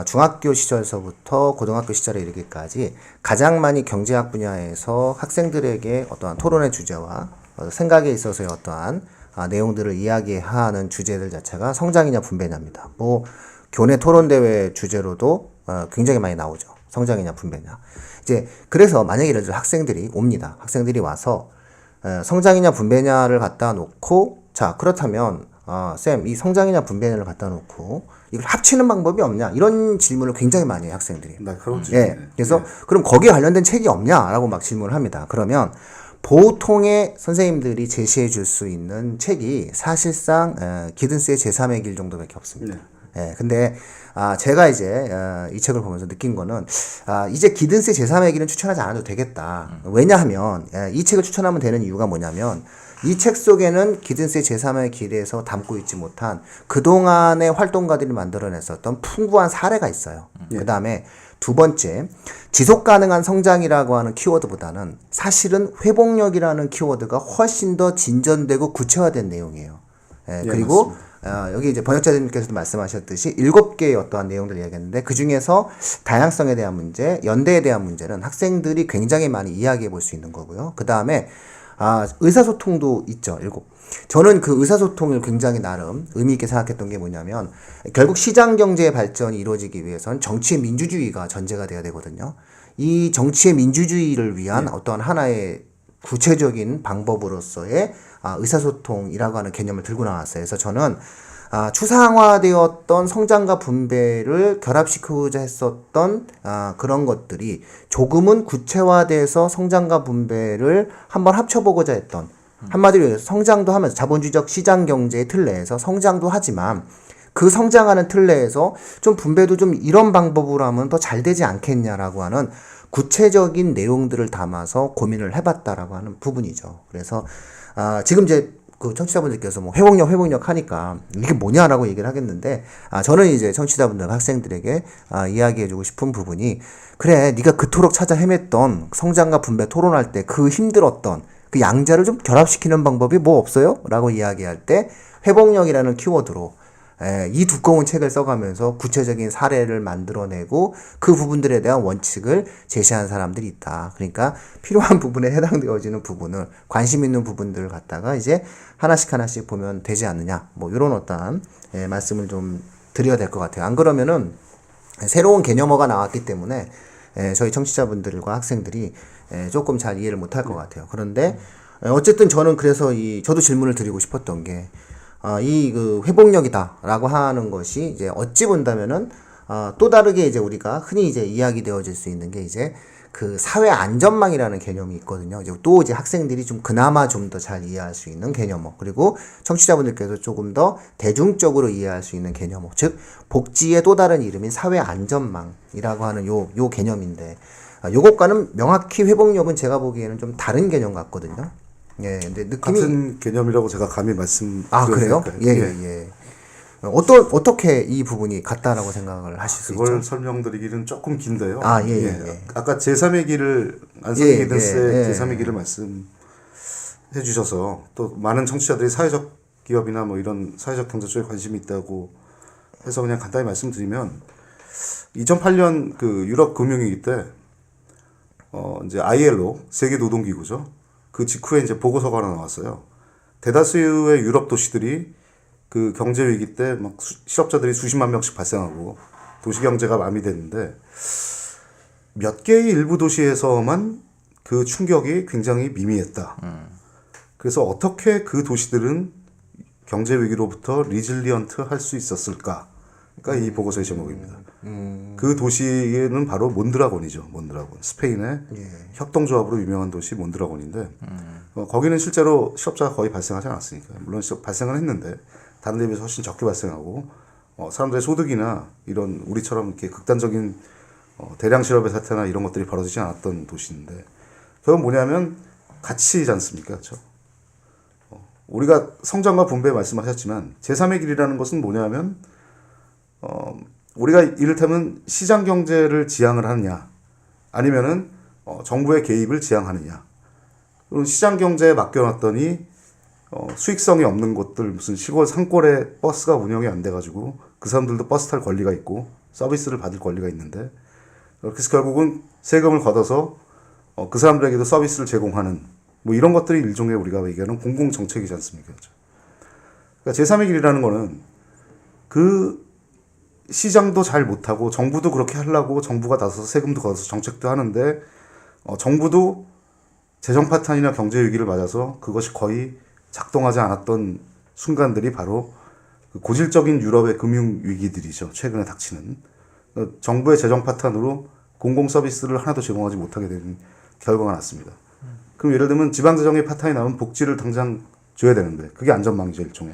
중학교 시절서부터 고등학교 시절에 이르기까지 가장 많이 경제학 분야에서 학생들에게 어떠한 토론의 주제와 생각에 있어서의 어떠한 내용들을 이야기하는 주제들 자체가 성장이냐 분배냐입니다. 뭐 교내 토론대회 주제로도 굉장히 많이 나오죠. 성장이냐 분배냐. 이제 그래서 만약에 예를 들어 학생들이 옵니다. 학생들이 와서 성장이냐 분배냐를 갖다 놓고 자 그렇다면 쌤 이 성장이냐 분배냐를 갖다 놓고 이걸 합치는 방법이 없냐 이런 질문을 굉장히 많이 해요 학생들이. 날카로운 예. 질문이네. 그래서 그럼 거기에 관련된 책이 없냐라고 막 질문을 합니다. 그러면 보통의 선생님들이 제시해 줄 수 있는 책이 사실상 기든스의 제3의 길 정도밖에 없습니다. 예, 근데 제가 이제 이 책을 보면서 느낀 거는 이제 기든스의 제3의 길은 추천하지 않아도 되겠다. 왜냐하면 이 책을 추천하면 되는 이유가 뭐냐면 이 책 속에는 기든스의 제3의 길에서 담고 있지 못한 그동안의 활동가들이 만들어냈었던 풍부한 사례가 있어요. 그 다음에 두 번째, 지속 가능한 성장이라고 하는 키워드보다는 사실은 회복력이라는 키워드가 훨씬 더 진전되고 구체화된 내용이에요. 그리고 여기 이제 번역자님께서도 말씀하셨듯이 7개의 어떠한 내용들을 이야기했는데 그 중에서 다양성에 대한 문제, 연대에 대한 문제는 학생들이 굉장히 많이 이야기해 볼 수 있는 거고요. 그 다음에 의사소통도 있죠. 7. 저는 그 의사소통을 굉장히 나름 의미 있게 생각했던 게 뭐냐면 결국 시장 경제의 발전이 이루어지기 위해선 정치의 민주주의가 전제가 돼야 되거든요. 이 정치의 민주주의를 위한 어떠한 하나의 구체적인 방법으로서의 의사소통이라고 하는 개념을 들고 나왔어요. 그래서 저는 추상화되었던 성장과 분배를 결합시키고자 했었던 그런 것들이 조금은 구체화돼서 성장과 분배를 한번 합쳐보고자 했던 한마디로 해서 성장도 하면서 자본주의적 시장 경제의 틀 내에서 성장도 하지만 그 성장하는 틀 내에서 좀 분배도 좀 이런 방법으로 하면 더 잘 되지 않겠냐라고 하는 구체적인 내용들을 담아서 고민을 해봤다라고 하는 부분이죠. 그래서 지금 이제 그 청취자분들께서 뭐 회복력 하니까 이게 뭐냐라고 얘기를 하겠는데 저는 이제 청취자분들 학생들에게 이야기해주고 싶은 부분이 그래 네가 그토록 찾아 헤맸던 성장과 분배 토론할 때 그 힘들었던 그 양자를 좀 결합시키는 방법이 뭐 없어요? 라고 이야기할 때 회복력이라는 키워드로 이 두꺼운 책을 써가면서 구체적인 사례를 만들어내고 그 부분들에 대한 원칙을 제시한 사람들이 있다. 그러니까 필요한 부분에 해당되어지는 부분을 관심 있는 부분들을 갖다가 이제 하나씩 보면 되지 않느냐. 뭐 이런 어떠한 말씀을 좀 드려야 될 것 같아요. 안 그러면은 새로운 개념어가 나왔기 때문에 저희 청취자분들과 학생들이 조금 잘 이해를 못할 것 같아요. 그런데 어쨌든 저는 그래서 저도 질문을 드리고 싶었던 게 그 회복력이다라고 하는 것이 이제 어찌 본다면은 또 다르게 이제 우리가 흔히 이제 이야기되어질 수 있는 게 이제 그 사회 안전망이라는 개념이 있거든요. 이제 또 이제 학생들이 좀 그나마 좀 더 잘 이해할 수 있는 개념어. 그리고 청취자분들께서 조금 더 대중적으로 이해할 수 있는 개념어. 즉 복지의 또 다른 이름인 사회 안전망이라고 하는 요 개념인데 요것과는 명확히 회복력은 제가 보기에는 좀 다른 개념 같거든요. 예, 근데 느낌이 같은 개념이라고 제가 감히 말씀. 그래요? 예. 어떻게 이 부분이 같다라고 생각을 하실 수 그걸 있죠? 설명드리기는 조금 긴데요. 예. 아까 제3의 길을 안성기 기든스의 예. 제3의 길을 말씀해 주셔서 또 많은 청취자들이 사회적 기업이나 뭐 이런 사회적 경제 쪽에 관심이 있다고 해서 그냥 간단히 말씀드리면 2008년 그 유럽 금융위기 때 이제 ILO 세계 노동기구죠. 그 직후에 이제 보고서가 하나 나왔어요. 대다수의 유럽 도시들이 그 경제 위기 때 막 실업자들이 수십만 명씩 발생하고 도시 경제가 마비됐는데 몇 개의 일부 도시에서만 그 충격이 굉장히 미미했다. 그래서 어떻게 그 도시들은 경제 위기로부터 리질리언트 할 수 있었을까? 그러니까 이 보고서의 제목입니다. 그 도시는 바로 몬드라곤이죠. 몬드라곤. 스페인의 협동조합으로 유명한 도시 몬드라곤인데 거기는 실제로 실업자가 거의 발생하지 않았으니까 물론 발생은 했는데 다른 데 비해서 훨씬 적게 발생하고 사람들의 소득이나 이런 우리처럼 이렇게 극단적인 대량 실업의 사태나 이런 것들이 벌어지지 않았던 도시인데 그건 뭐냐면 가치이지 않습니까? 그렇죠? 우리가 성장과 분배 말씀하셨지만 제3의 길이라는 것은 뭐냐면 우리가 이를테면 시장 경제를 지향을 하느냐 아니면은 정부의 개입을 지향하느냐. 그럼 시장 경제에 맡겨놨더니 수익성이 없는 곳들 무슨 시골 산골에 버스가 운영이 안 돼가지고 그 사람들도 버스 탈 권리가 있고 서비스를 받을 권리가 있는데 그래서 결국은 세금을 걷어서 그 사람들에게도 서비스를 제공하는 뭐 이런 것들이 일종의 우리가 얘기하는 공공정책이지 않습니까? 그러니까 제3의 길이라는 거는 그 시장도 잘 못하고 정부도 그렇게 하려고 정부가 나서서 세금도 걷어서 정책도 하는데 정부도 재정 파탄이나 경제 위기를 맞아서 그것이 거의 작동하지 않았던 순간들이 바로 그 고질적인 유럽의 금융 위기들이죠. 최근에 닥치는 정부의 재정 파탄으로 공공 서비스를 하나도 제공하지 못하게 되는 결과가 났습니다. 그럼 예를 들면 지방 재정의 파탄이 나면 복지를 당장 줘야 되는데 그게 안전망이죠 일종의.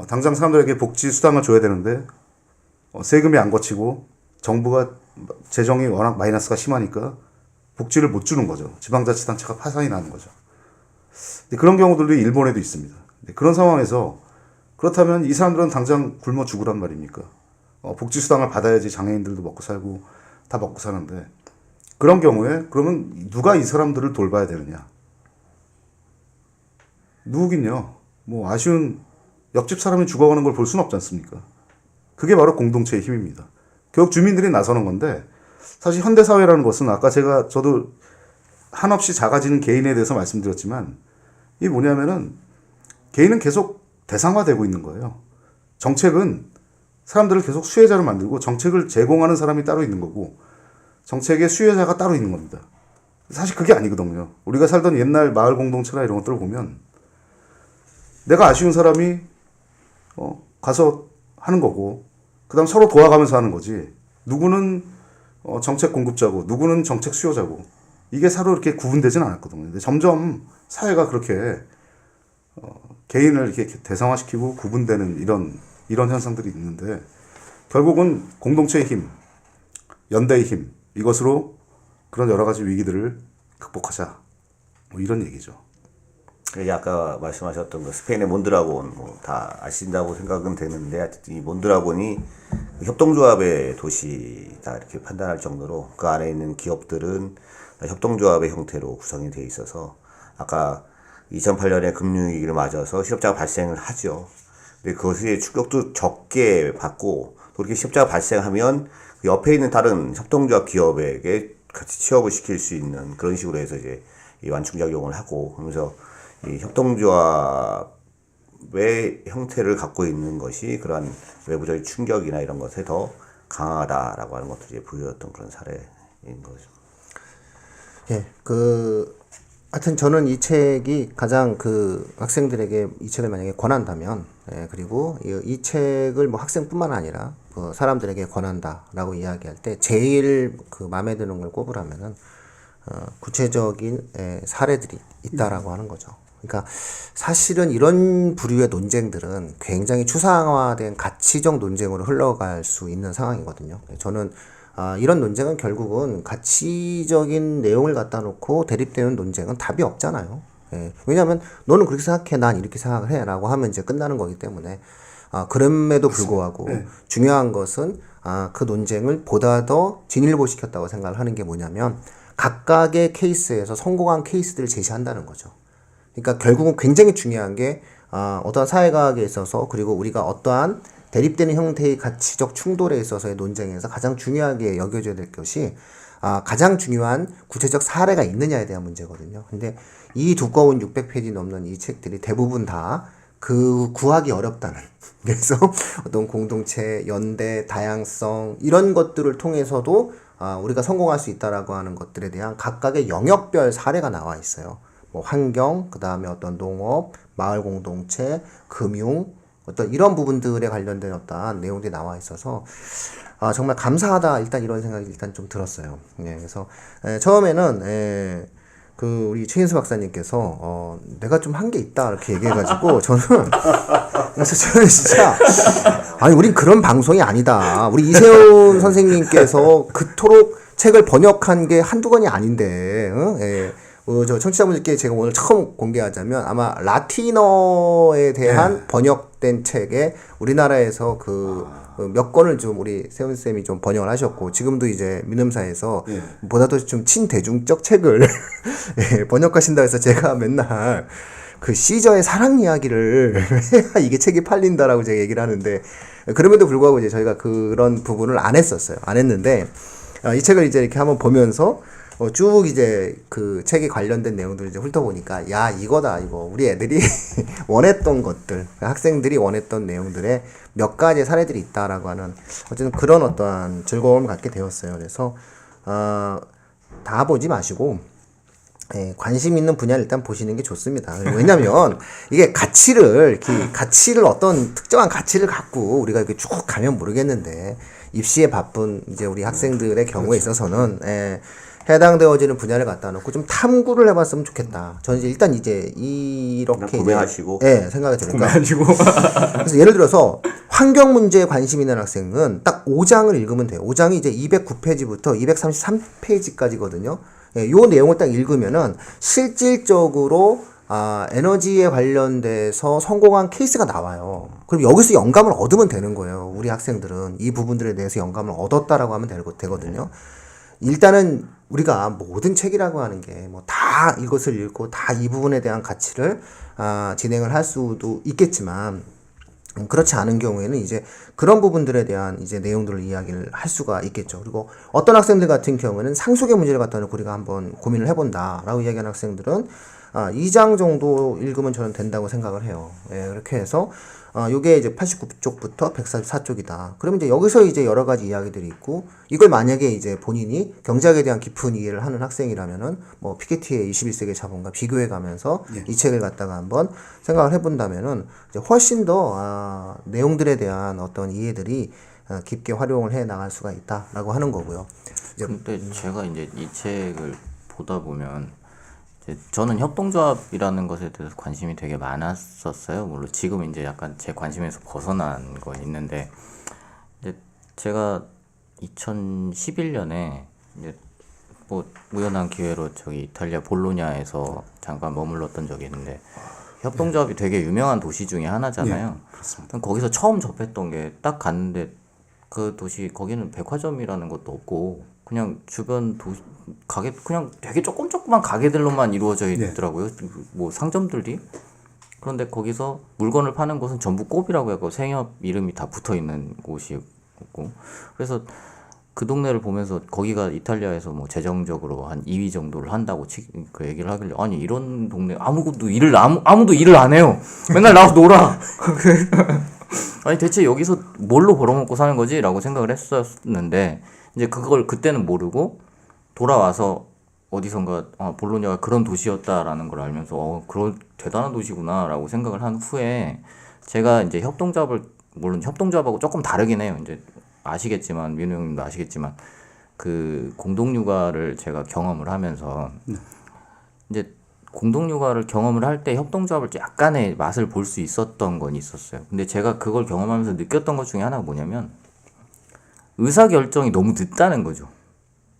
당장 사람들에게 복지 수당을 줘야 되는데 세금이 안 거치고 정부가 재정이 워낙 마이너스가 심하니까 복지를 못 주는 거죠. 지방자치단체가 파산이 나는 거죠. 그런 경우들도 일본에도 있습니다. 그런 상황에서 그렇다면 이 사람들은 당장 굶어 죽으란 말입니까? 복지 수당을 받아야지 장애인들도 먹고 살고 다 먹고 사는데 그런 경우에 그러면 누가 이 사람들을 돌봐야 되느냐? 누구긴요. 뭐 아쉬운 옆집 사람이 죽어가는 걸 볼 수는 없지 않습니까? 그게 바로 공동체의 힘입니다. 결국 주민들이 나서는 건데 사실 현대사회라는 것은 아까 저도 한없이 작아지는 개인에 대해서 말씀드렸지만 이게 뭐냐면은 개인은 계속 대상화되고 있는 거예요. 정책은 사람들을 계속 수혜자로 만들고 정책을 제공하는 사람이 따로 있는 거고 정책의 수혜자가 따로 있는 겁니다. 사실 그게 아니거든요. 우리가 살던 옛날 마을 공동체나 이런 것들을 보면 내가 아쉬운 사람이 가서 하는 거고 그 다음 서로 도와가면서 하는 거지 누구는 정책 공급자고 누구는 정책 수요자고 이게 서로 이렇게 구분되진 않았거든요. 근데 점점 사회가 그렇게 개인을 이렇게 대상화시키고 구분되는 이런 현상들이 있는데 결국은 공동체의 힘, 연대의 힘 이것으로 그런 여러 가지 위기들을 극복하자 뭐 이런 얘기죠. 이게 아까 말씀하셨던 그 스페인의 몬드라곤 뭐 다 아신다고 생각은 되는데 이 몬드라곤이 협동조합의 도시다 이렇게 판단할 정도로 그 안에 있는 기업들은 협동조합의 형태로 구성이 되어 있어서 아까 2008년에 금융위기를 맞아서 실업자가 발생을 하죠. 근데 그것의 충격도 적게 받고 또 이렇게 실업자가 발생하면 그 옆에 있는 다른 협동조합 기업에게 같이 취업을 시킬 수 있는 그런 식으로 해서 이제 이 완충작용을 하고 그러면서 이 협동조합의 형태를 갖고 있는 것이 그러한 외부적인 충격이나 이런 것에 더 강하다라고 하는 것도 이제 보여줬던 그런 사례인 거죠. 예, 하여튼 저는 이 책이 가장 학생들에게 이 책을 만약에 권한다면, 그리고 이 책을 뭐 학생뿐만 아니라 사람들에게 권한다라고 이야기할 때 제일 마음에 드는 걸 꼽으라면은, 구체적인 사례들이 있다라고 하는 거죠. 그러니까 사실은 이런 부류의 논쟁들은 굉장히 추상화된 가치적 논쟁으로 흘러갈 수 있는 상황이거든요. 저는 이런 논쟁은 결국은 가치적인 내용을 갖다 놓고 대립되는 논쟁은 답이 없잖아요. 왜냐하면 너는 그렇게 생각해, 난 이렇게 생각을 해 라고 하면 이제 끝나는 거기 때문에 그럼에도 불구하고 중요한 것은 그 논쟁을 보다 더 진일보시켰다고 생각을 하는 게 뭐냐면 각각의 케이스에서 성공한 케이스들을 제시한다는 거죠. 그러니까 결국은 굉장히 중요한 게 어떠한 사회과학에 있어서 그리고 우리가 어떠한 대립되는 형태의 가치적 충돌에 있어서의 논쟁에서 가장 중요하게 여겨져야 될 것이 가장 중요한 구체적 사례가 있느냐에 대한 문제거든요. 근데 이 두꺼운 600페이지 넘는 이 책들이 대부분 다 구하기 어렵다는 그래서 어떤 공동체, 연대, 다양성 이런 것들을 통해서도 우리가 성공할 수 있다라고 하는 것들에 대한 각각의 영역별 사례가 나와 있어요. 뭐 환경, 그 다음에 어떤 농업, 마을 공동체, 금융 어떤 이런 부분들에 관련된 어떤 내용들이 나와 있어서 정말 감사하다 일단 이런 생각이 일단 좀 들었어요. 그래서 처음에는 우리 최인수 박사님께서 내가 좀 한 게 있다 이렇게 얘기해가지고 저는 진짜 아니 우린 그런 방송이 아니다. 우리 이세훈 선생님께서 그토록 책을 번역한 게 한두 권이 아닌데 저 청취자분들께 제가 오늘 처음 공개하자면 아마 라틴어에 대한 번역된 책에 우리나라에서 몇 권을 좀 우리 세훈 쌤이 좀 번역을 하셨고 지금도 이제 민음사에서 보다도 좀 친대중적 책을 번역하신다 해서 제가 맨날 시저의 사랑 이야기를 해야 이게 책이 팔린다라고 제가 얘기를 하는데 그럼에도 불구하고 이제 저희가 그런 부분을 안 했었어요. 안 했는데 이 책을 이제 이렇게 한번 보면서 쭉 이제 그 책에 관련된 내용들을 이제 훑어보니까 야 이거다 이거 우리 애들이 원했던 것들 학생들이 원했던 내용들의 몇 가지 사례들이 있다라고 하는 어쨌든 그런 어떠한 즐거움을 갖게 되었어요. 그래서 다 보지 마시고 관심 있는 분야를 일단 보시는 게 좋습니다. 왜냐면 이게 가치를 어떤 특정한 가치를 갖고 우리가 이렇게 쭉 가면 모르겠는데 입시에 바쁜 이제 우리 학생들의 경우에 있어서는 해당되어지는 분야를 갖다 놓고 좀 탐구를 해봤으면 좋겠다. 저는 이제 일단 이제 이렇게 구매하시고. 생각이 드니까. 그래서 예를 들어서 환경 문제에 관심 있는 학생은 딱 5장을 읽으면 돼요. 5장이 이제 209페이지부터 233페이지까지거든요. 요 내용을 딱 읽으면은 실질적으로 에너지에 관련돼서 성공한 케이스가 나와요. 그럼 여기서 영감을 얻으면 되는 거예요. 우리 학생들은 이 부분들에 대해서 영감을 얻었다라고 하면 되거든요. 일단은 우리가 모든 책이라고 하는 게 뭐 다 이것을 읽고 다 이 부분에 대한 가치를 진행을 할 수도 있겠지만 그렇지 않은 경우에는 이제 그런 부분들에 대한 이제 내용들을 이야기를 할 수가 있겠죠. 그리고 어떤 학생들 같은 경우에는 상속의 문제를 갖다 놓고 우리가 한번 고민을 해본다라고 이야기하는 학생들은 2장 정도 읽으면 저는 된다고 생각을 해요. 그렇게 해서 요게 이제 89쪽부터 144쪽이다. 그러면 이제 여기서 이제 여러 가지 이야기들이 있고 이걸 만약에 이제 본인이 경제학에 대한 깊은 이해를 하는 학생이라면은 뭐 피케티의 21세기 자본과 비교해 가면서 이 책을 갖다가 한번 생각을 해본다면은 이제 훨씬 더 내용들에 대한 어떤 이해들이 깊게 활용을 해 나갈 수가 있다라고 하는 거고요. 이제 근데 제가 이제 이 책을 보다 보면 저는 협동조합이라는 것에 대해서 관심이 되게 많았었어요. 물론 지금 이제 약간 제 관심에서 벗어난 거 있는데 이제 제가 2011년에 이제 뭐 우연한 기회로 저기 이탈리아 볼로냐에서 잠깐 머물렀던 적이 있는데 협동조합이 되게 유명한 도시 중에 하나잖아요. 그렇습니다. 거기서 처음 접했던 게 딱 갔는데 그 도시 거기는 백화점이라는 것도 없고 그냥 주변 도시 가게 그냥 되게 조그만 가게들로만 이루어져 있더라고요. 뭐 상점들이. 그런데 거기서 물건을 파는 곳은 전부 꼽이라고 해서 생협 이름이 다 붙어 있는 곳이었고 그래서 그 동네를 보면서 거기가 이탈리아에서 뭐 재정적으로 한 2위 정도를 한다고 그 얘기를 하길래 아니 이런 동네 아무도 일을 안 해요. 맨날 나와서 놀아. 아니 대체 여기서 뭘로 벌어먹고 사는 거지? 라고 생각을 했었는데 이제 그걸 그때는 모르고 돌아와서 어디선가 볼로냐가 그런 도시였다라는 걸 알면서 그런 대단한 도시구나 라고 생각을 한 후에 제가 이제 협동조합을 물론 협동조합하고 조금 다르긴 해요. 이제 아시겠지만 민우 형님도 아시겠지만 그 공동육아를 제가 경험을 하면서 이제 공동육아를 경험을 할 때 협동조합을 약간의 맛을 볼 수 있었던 건 있었어요. 근데 제가 그걸 경험하면서 느꼈던 것 중에 하나가 뭐냐면 의사결정이 너무 늦다는 거죠.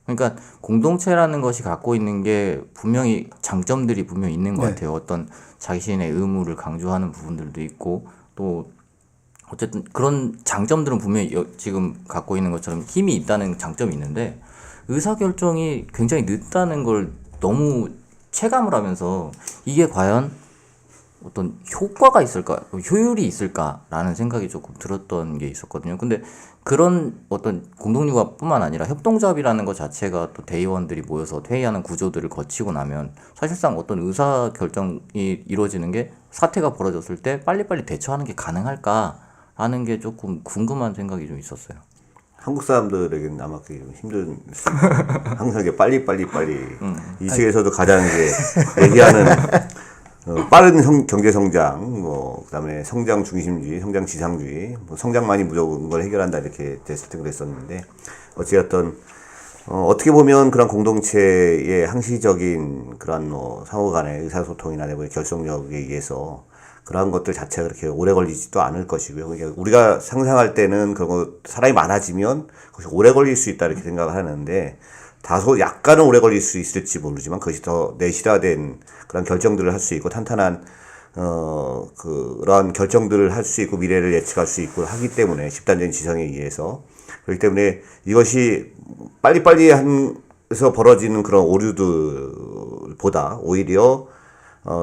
그러니까 공동체라는 것이 갖고 있는 게 분명히 장점들이 분명히 있는 것 같아요. 어떤 자신의 의무를 강조하는 부분들도 있고 또 어쨌든 그런 장점들은 분명히 지금 갖고 있는 것처럼 힘이 있다는 장점이 있는데 의사결정이 굉장히 늦다는 걸 너무 체감을 하면서 이게 과연 어떤 효과가 있을까, 효율이 있을까라는 생각이 조금 들었던 게 있었거든요. 근데 그런 어떤 공동육아뿐만 아니라 협동조합이라는 것 자체가 또 대의원들이 모여서 회의하는 구조들을 거치고 나면 사실상 어떤 의사결정이 이루어지는 게 사태가 벌어졌을 때 빨리빨리 대처하는 게 가능할까라는 게 조금 궁금한 생각이 좀 있었어요. 한국 사람들에게는 아마 그게 좀 힘든 항상 이게 빨리 이 책에서도 가장 이제 얘기하는 빠른 경제 성장, 뭐 그다음에 성장 중심주의, 성장 지상주의, 뭐 성장만이 무조건 걸 해결한다 이렇게 됐을 때 그랬었는데 어찌됐든 어떻게 보면 그런 공동체의 항시적인 그런 뭐 상호간의 의사소통이나 내부의 결속력에 의해서 그러한 것들 자체가 그렇게 오래 걸리지도 않을 것이고요. 그러니까 우리가 상상할 때는 그런 거 사람이 많아지면 그것이 오래 걸릴 수 있다 이렇게 생각을 하는데 다소 약간은 오래 걸릴 수 있을지 모르지만 그것이 더 내실화된 그런 결정들을 할 수 있고 탄탄한 그러한 결정들을 할 수 있고 미래를 예측할 수 있고 하기 때문에 집단적인 지성에 의해서 그렇기 때문에 이것이 빨리빨리 해서 벌어지는 그런 오류들보다 오히려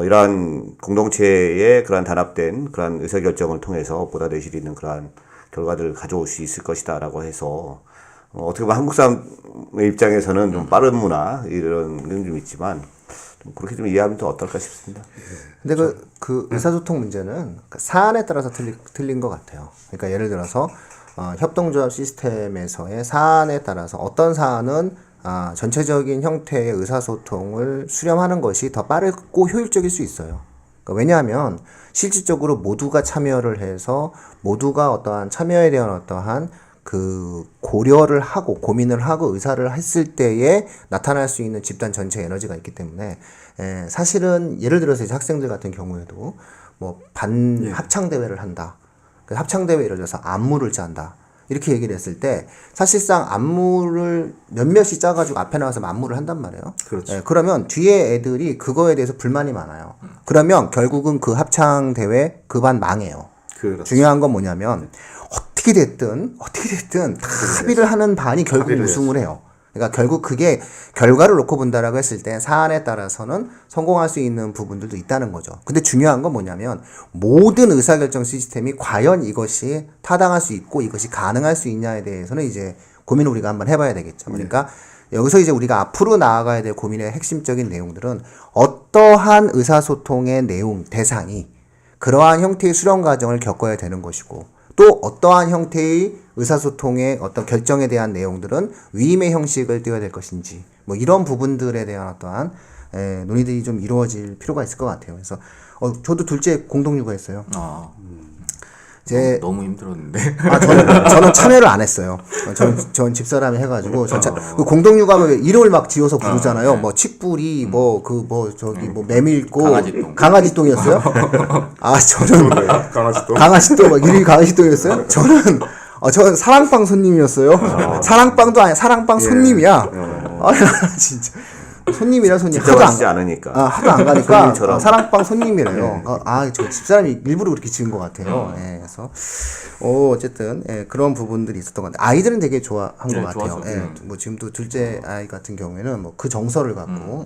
이러한 공동체의 그러한 단합된 그러한 의사결정을 통해서 보다 내실 있는 그러한 결과들을 가져올 수 있을 것이다라고 해서 어떻게 보면 한국 사람의 입장에서는 좀 빠른 문화 이런 건 좀 있지만 좀 그렇게 좀 이해하면 더 어떨까 싶습니다. 근데 그 의사소통 문제는 그 사안에 따라서 틀린 것 같아요. 그러니까 예를 들어서 협동조합 시스템에서의 사안에 따라서 어떤 사안은 전체적인 형태의 의사소통을 수렴하는 것이 더 빠르고 효율적일 수 있어요. 그러니까 왜냐하면 실질적으로 모두가 참여를 해서 모두가 어떠한 참여에 대한 어떠한 그 고려를 하고 고민을 하고 의사를 했을 때에 나타날 수 있는 집단 전체 에너지가 있기 때문에 사실은 예를 들어서 이제 학생들 같은 경우에도 뭐 반 합창 대회를 한다. 그 합창 대회 예를 들어서 안무를 짠다. 이렇게 얘기를 했을 때 사실상 안무를 몇몇이 짜가지고 앞에 나와서 안무를 한단 말이에요. 그렇죠. 그러면 뒤에 애들이 그거에 대해서 불만이 많아요. 그러면 결국은 그 합창 대회 그 반 망해요. 그렇죠. 중요한 건 뭐냐면 어떻게 됐든 다 합의를 하는 반이 결국 합의를 우승을 해요. 그러니까 결국 그게 결과를 놓고 본다라고 했을 때 사안에 따라서는 성공할 수 있는 부분들도 있다는 거죠. 근데 중요한 건 뭐냐면 모든 의사결정 시스템이 과연 이것이 타당할 수 있고 이것이 가능할 수 있냐에 대해서는 이제 고민을 우리가 한번 해봐야 되겠죠. 그러니까 여기서 이제 우리가 앞으로 나아가야 될 고민의 핵심적인 내용들은 어떠한 의사소통의 내용, 대상이 그러한 형태의 수렴 과정을 겪어야 되는 것이고 또 어떠한 형태의 의사소통의 어떤 결정에 대한 내용들은 위임의 형식을 띄어야 될 것인지 뭐 이런 부분들에 대한 어떠한 논의들이 좀 이루어질 필요가 있을 것 같아요. 그래서 저도 둘째 공동 육아했어요. 너무 힘들었는데. 저는 참여를 안 했어요. 전 집사람이 해가지고 그 공동 육아는 이름을 막 지어서 부르잖아요. 뭐 칡뿌리 뭐 메밀꽃 강아지똥이었어요. 저는 강아지똥 막 이름이 강아지똥이었어요. 저는 사랑방 손님이었어요. 사랑방도 아니야. 사랑방 손님이야. 진짜. 손님이라 손님 직접 하시지 않으니까. 하도 안 가니까 손님처럼. 사랑방 손님이래요. 저 집사람이 일부러 그렇게 지은 것 같아요. 그래서 어쨌든 그런 부분들이 있었던 것 같아요. 아이들은 되게 좋아한 것 같아요. 좋았어요. 뭐 지금도 둘째 아이 같은 경우에는 뭐 그 정서를 갖고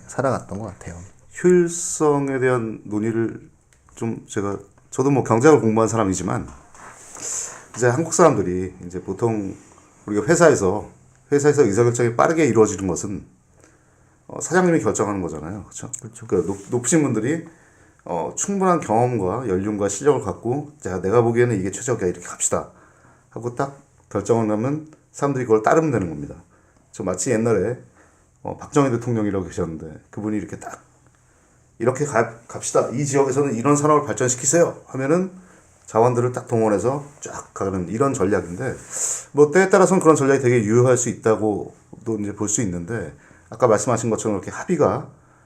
살아갔던 것 같아요. 효율성에 대한 논의를 좀 저도 뭐 경제학을 공부한 사람이지만 이제 한국 사람들이 이제 보통 우리가 회사에서 의사결정이 빠르게 이루어지는 것은 사장님이 결정하는 거잖아요. 그렇죠? 그 높으신 분들이 충분한 경험과 연륜과 실력을 갖고 내가 보기에는 이게 최적이야 이렇게 갑시다 하고 딱 결정을 하면 사람들이 그걸 따르면 되는 겁니다. 저 마치 옛날에 박정희 대통령이라고 계셨는데 그분이 이렇게 딱 이렇게 갑시다. 이 지역에서는 이런 산업을 발전시키세요 하면은 자원들을 딱 동원해서 쫙 가는 이런 전략인데 뭐 때에 따라서는 그런 전략이 되게 유효할 수 있다고도 이제 볼 수 있는데 아까 말씀하신 것처럼 이렇게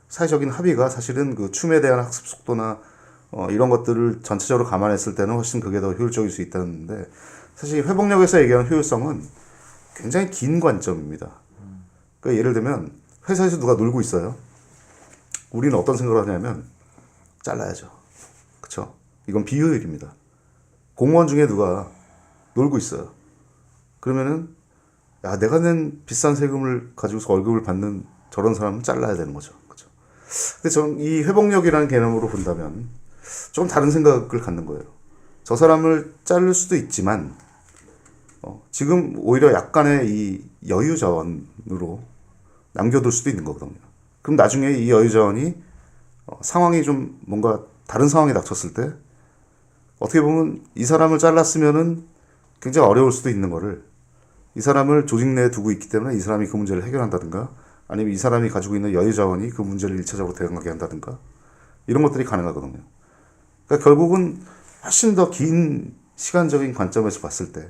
사회적인 합의가 사실은 그 춤에 대한 학습 속도나 이런 것들을 전체적으로 감안했을 때는 훨씬 그게 더 효율적일 수 있다는데 사실 회복력에서 얘기하는 효율성은 굉장히 긴 관점입니다. 그러니까 예를 들면 회사에서 누가 놀고 있어요. 우리는 어떤 생각을 하냐면 잘라야죠. 그쵸? 이건 비효율입니다. 공무원 중에 누가 놀고 있어요. 그러면은 내가 낸 비싼 세금을 가지고서 월급을 받는 저런 사람은 잘라야 되는 거죠. 그죠? 근데 저는 이 회복력이라는 개념으로 본다면 좀 다른 생각을 갖는 거예요. 저 사람을 자를 수도 있지만, 지금 오히려 약간의 이 여유 자원으로 남겨둘 수도 있는 거거든요. 그럼 나중에 이 여유 자원이 상황이 좀 뭔가 다른 상황에 닥쳤을 때 어떻게 보면 이 사람을 잘랐으면은 굉장히 어려울 수도 있는 거를 이 사람을 조직 내에 두고 있기 때문에 이 사람이 그 문제를 해결한다든가 아니면 이 사람이 가지고 있는 여유 자원이 그 문제를 일차적으로 대응하게 한다든가 이런 것들이 가능하거든요. 그러니까 결국은 훨씬 더 긴 시간적인 관점에서 봤을 때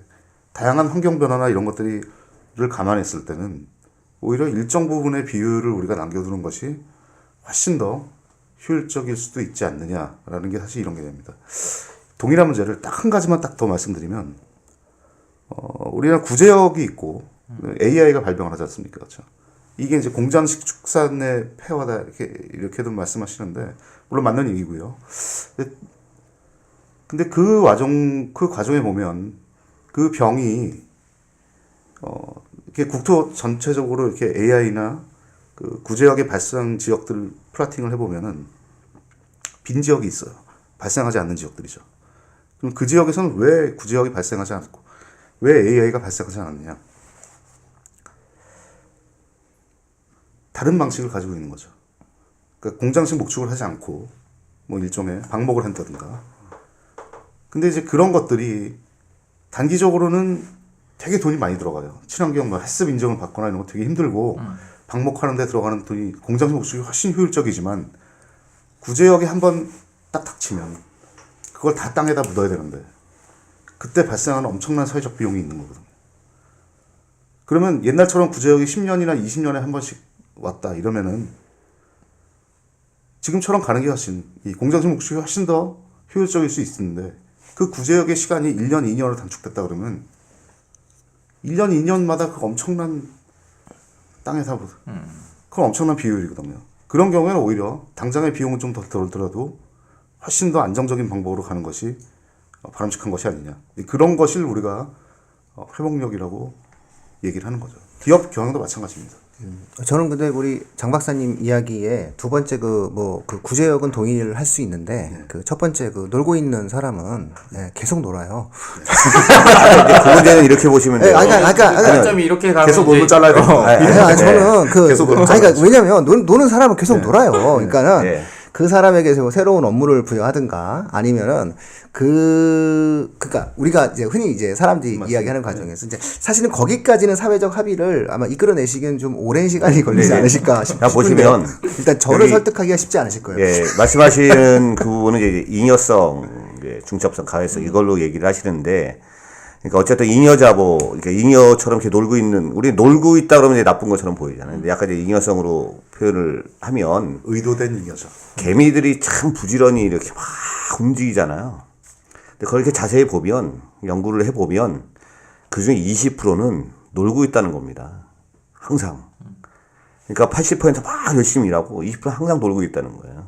다양한 환경 변화나 이런 것들을 감안했을 때는 오히려 일정 부분의 비율을 우리가 남겨두는 것이 훨씬 더 효율적일 수도 있지 않느냐라는 게 사실 이런 개념입니다. 동일한 문제를 딱 한 가지만 딱 더 말씀드리면 우리나라 구제역이 있고 AI가 발병을 하지 않습니까? 그렇죠? 이게 이제 공장식 축산의 폐화다 이렇게도 말씀하시는데 물론 맞는 얘기고요. 근데 그 과정에 보면 그 병이 이렇게 국토 전체적으로 이렇게 AI나 그 구제역의 발생 지역들을 플라팅을 해보면은 빈 지역이 있어요. 발생하지 않는 지역들이죠. 그럼 그 지역에서는 왜 구제역이 발생하지 않고 왜 AI가 발생하지 않느냐? 다른 방식을 가지고 있는 거죠. 그러니까 공장식 목축을 하지 않고 뭐 일종의 방목을 한다든가. 근데 이제 그런 것들이 단기적으로는 되게 돈이 많이 들어가요. 친환경 뭐 햇습 인증을 받거나 이런 거 되게 힘들고 방목하는 데 들어가는 돈이 공장식 목축이 훨씬 효율적이지만 구제역이 한번 딱 닥치면 그걸 다 땅에다 묻어야 되는데 그때 발생하는 엄청난 사회적 비용이 있는 거거든요. 그러면 옛날처럼 구제역이 10년이나 20년에 한 번씩 왔다 이러면은 지금처럼 가는 게 훨씬 이 공장식 목축이 훨씬 더 효율적일 수 있는데 그 구제역의 시간이 1년, 2년으로 단축됐다 그러면 1년, 2년마다 그 엄청난 땅에다 그건 엄청난 비효율이거든요. 그런 경우에는 오히려 당장의 비용은 좀 더 들더라도 훨씬 더 안정적인 방법으로 가는 것이 바람직한 것이 아니냐. 그런 것을 우리가 회복력이라고 얘기를 하는 거죠. 기업 경영도 마찬가지입니다. 저는 근데 우리 장 박사님 이야기에 두 번째 그 구제역은 동의를 할 수 있는데 그 첫 번째 그 놀고 있는 사람은 계속 놀아요. 그 문제는 이렇게 보시면 돼요. 관점이 이렇게 가면 계속 놀고 이제 잘라야 됩니다. 저는 계속 놀고 그러니까 왜냐면 노는 사람은 계속 놀아요. 그러니까는 네. 그 사람에게 새로운 업무를 부여하든가 아니면은 그러니까 우리가 이제 흔히 이제 사람들이 이야기하는 과정에서 이제 사실은 거기까지는 사회적 합의를 아마 이끌어내시기엔 좀 오랜 시간이 걸리지 않으실까 자, 싶은데 보시면 일단 저를 여기- 설득하기가 쉽지 않으실 거예요. 예, 말씀하시는 그 부분은 이제 잉여성, 중첩성, 가외성 이걸로 얘기를 하시는데, 그러니까 어쨌든 잉여자보, 그러니까 잉여처럼 이렇게 놀고 있는, 우리 놀고 있다 그러면 이제 나쁜 것처럼 보이잖아요. 근데 약간 이제 잉여성으로 표현을 하면 의도된 잉여죠. 개미들이 참 부지런히 이렇게 막 움직이잖아요. 근데 그걸 이렇게 자세히 보면, 연구를 해보면, 그 중에 20%는 놀고 있다는 겁니다. 항상. 그러니까 80%막 열심히 일하고 20% 항상 놀고 있다는 거예요.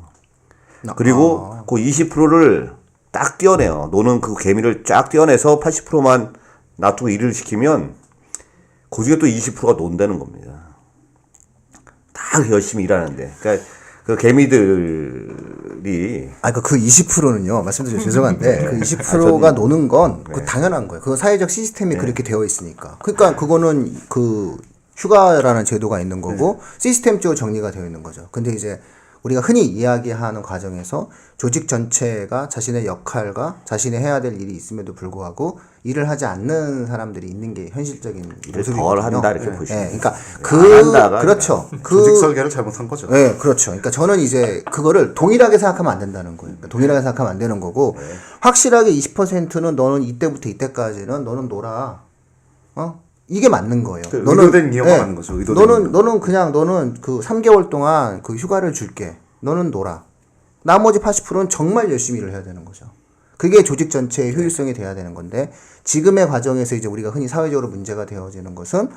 그리고 그 20%를 딱 떼어내요. 노는 그 개미를 쫙 떼어내서 80%만 놔두고 일을 시키면 그 중에 또 20%가 논다는 겁니다. 딱 열심히 일하는데. 그러니까 그 개미들이 그 20%는요, 말씀드리면 죄송한데, 그 20%가 노는 건, 당연한 거예요. 그건 사회적 시스템이 그렇게 되어 있으니까. 그러니까 그거는 휴가라는 제도가 있는 거고, 시스템적으로 정리가 되어 있는 거죠. 근데 이제 우리가 흔히 이야기하는 과정에서 조직 전체가 자신의 역할과 자신이 해야 될 일이 있음에도 불구하고 일을 하지 않는 사람들이 있는 게 현실적인 일을 모습이거든요. 덜 한다 이렇게 보시면 그러니까 한다가 그렇죠. 조직 설계를 잘못한 거죠. 네, 그렇죠. 그러니까 저는 이제 그거를 동일하게 생각하면 안 된다는 거예요. 그러니까 동일하게 생각하면 안 되는 거고, 확실하게 20%는 너는 이때부터 이때까지는 너는 놀아. 이게 맞는 거예요. 그 의도된 이용가 맞는 거죠. 의도된 너는 그냥 너는 그 3개월 동안 그 휴가를 줄게. 너는 놀아. 나머지 80%는 정말 열심히 일을 해야 되는 거죠. 그게 조직 전체의 효율성이 돼야 되는 건데, 지금의 과정에서 이제 우리가 흔히 사회적으로 문제가 되어지는 것은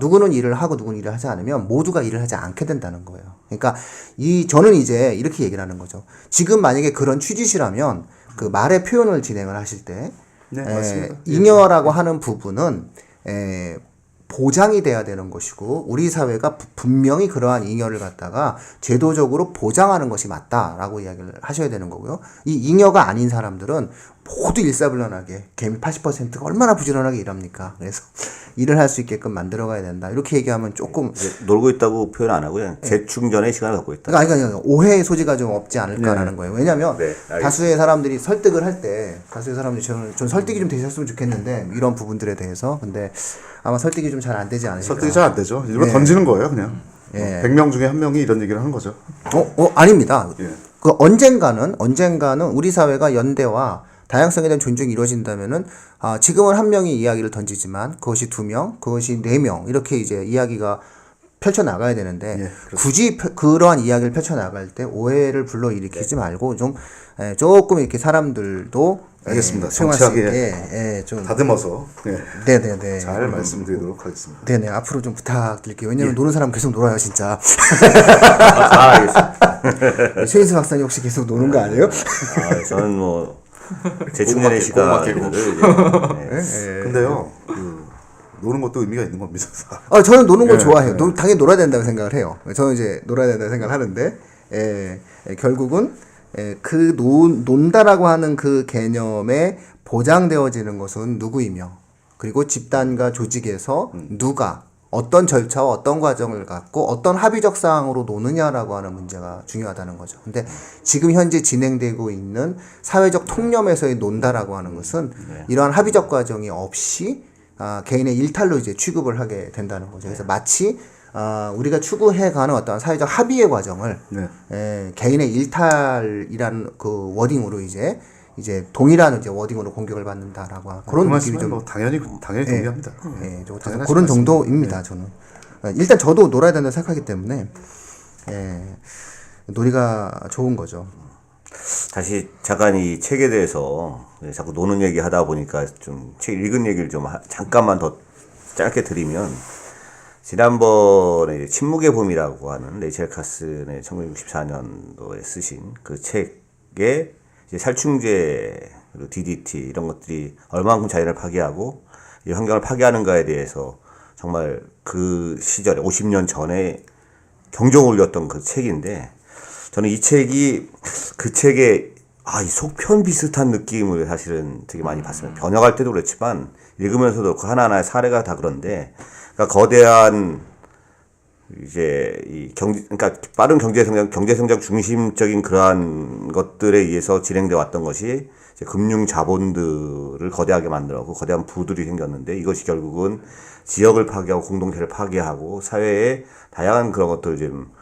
누구는 일을 하고 누구는 일을 하지 않으면 모두가 일을 하지 않게 된다는 거예요. 그러니까 저는 이제 이렇게 얘기를 하는 거죠. 지금 만약에 그런 취지시라면 그 말의 표현을 진행을 하실 때 맞습니다. 잉여라고 하는 부분은 보장이 돼야 되는 것이고, 우리 사회가 분명히 그러한 잉여를 갖다가 제도적으로 보장하는 것이 맞다라고 이야기를 하셔야 되는 거고요. 이 잉여가 아닌 사람들은 모두 일사불란하게, 개미 80%가 얼마나 부지런하게 일합니까? 그래서 일을 할 수 있게끔 만들어가야 된다. 이렇게 얘기하면 조금 놀고 있다고 표현 안 하고요. 재충전의 시간을 갖고 있다. 그러니까 오해의 소지가 좀 없지 않을까라는 거예요. 왜냐하면 네, 알겠습니다. 다수의 사람들이 설득을 할 때, 저는 설득이 좀 되셨으면 좋겠는데, 이런 부분들에 대해서. 근데 아마 설득이 좀 잘 안 되지 않으실까. 설득이 잘 안 되죠. 일부러 던지는 거예요, 그냥. 100명 중에 1명이 이런 얘기를 하는 거죠. 아닙니다. 예. 그 언젠가는 우리 사회가 연대와 다양성에 대한 존중이 이루어진다면은, 지금은 한 명이 이야기를 던지지만, 그것이 2명, 그것이 4명, 이렇게 이제 이야기가 펼쳐나가야 되는데, 굳이 그러한 이야기를 펼쳐나갈 때 오해를 불러일으키지 말고, 조금 이렇게 사람들도, 알겠습니다. 수용할 수 정치하게 있게, 좀. 다듬어서 네네네. 잘 말씀드리도록 하겠습니다. 네네. 앞으로 좀 부탁드릴게요. 왜냐면 노는 사람 계속 놀아요, 진짜. 알겠습니다. 최인수 박사님 혹시 계속 노는 거 아니에요? 저는 뭐 재충전의 시간을 근데요, 노는 것도 의미가 있는 겁니다. 저는 노는 걸 좋아해요. 당연히 놀아야 된다고 생각을 해요. 저는 이제 놀아야 된다고 생각을 하는데, 결국은, 논다라고 하는 그 개념에 보장되어지는 것은 누구이며, 그리고 집단과 조직에서 누가 어떤 절차와 어떤 과정을 갖고 어떤 합의적 사항으로 노느냐라고 하는 문제가 중요하다는 거죠. 근데 지금 현재 진행되고 있는 사회적 통념에서의 논다라고 하는 것은 이러한 합의적 과정이 없이 개인의 일탈로 이제 취급을 하게 된다는 거죠. 그래서 마치 우리가 추구해가는 어떤 사회적 합의의 과정을 개인의 일탈이라는 그 워딩으로 이제 동일한 이제 워딩으로 공격을 받는다라고 하는 그런 느낌이 좀 당연히 동의합니다. 좀 당연하신 그런 말씀입니다. 정도입니다. 저는 일단 저도 놀아야 된다고 생각하기 때문에 놀이가 좋은 거죠. 다시 잠깐 이 책에 대해서 자꾸 노는 얘기 하다 보니까 좀 책 읽은 얘기를 좀 잠깐만 더 짧게 드리면, 지난번에 침묵의 봄이라고 하는 레이첼 카슨의 1964년도에 쓰신 그 책에 이제 살충제, 그리고 DDT 이런 것들이 얼마만큼 자연을 파괴하고 이 환경을 파괴하는가에 대해서 정말 그 시절에 50년 전에 경종을 울렸던 그 책인데, 저는 이 책이 그 책에 이 속편 비슷한 느낌을 사실은 되게 많이 받습니다. 번역할 때도 그렇지만 읽으면서도 그 하나하나의 사례가 다 그런데, 그러니까 거대한 이제 그러니까 빠른 경제 성장 중심적인 그러한 것들에 의해서 진행돼 왔던 것이 이제 금융 자본들을 거대하게 만들었고 거대한 부들이 생겼는데, 이것이 결국은 지역을 파괴하고 공동체를 파괴하고 사회에 다양한 그런 것들을 좀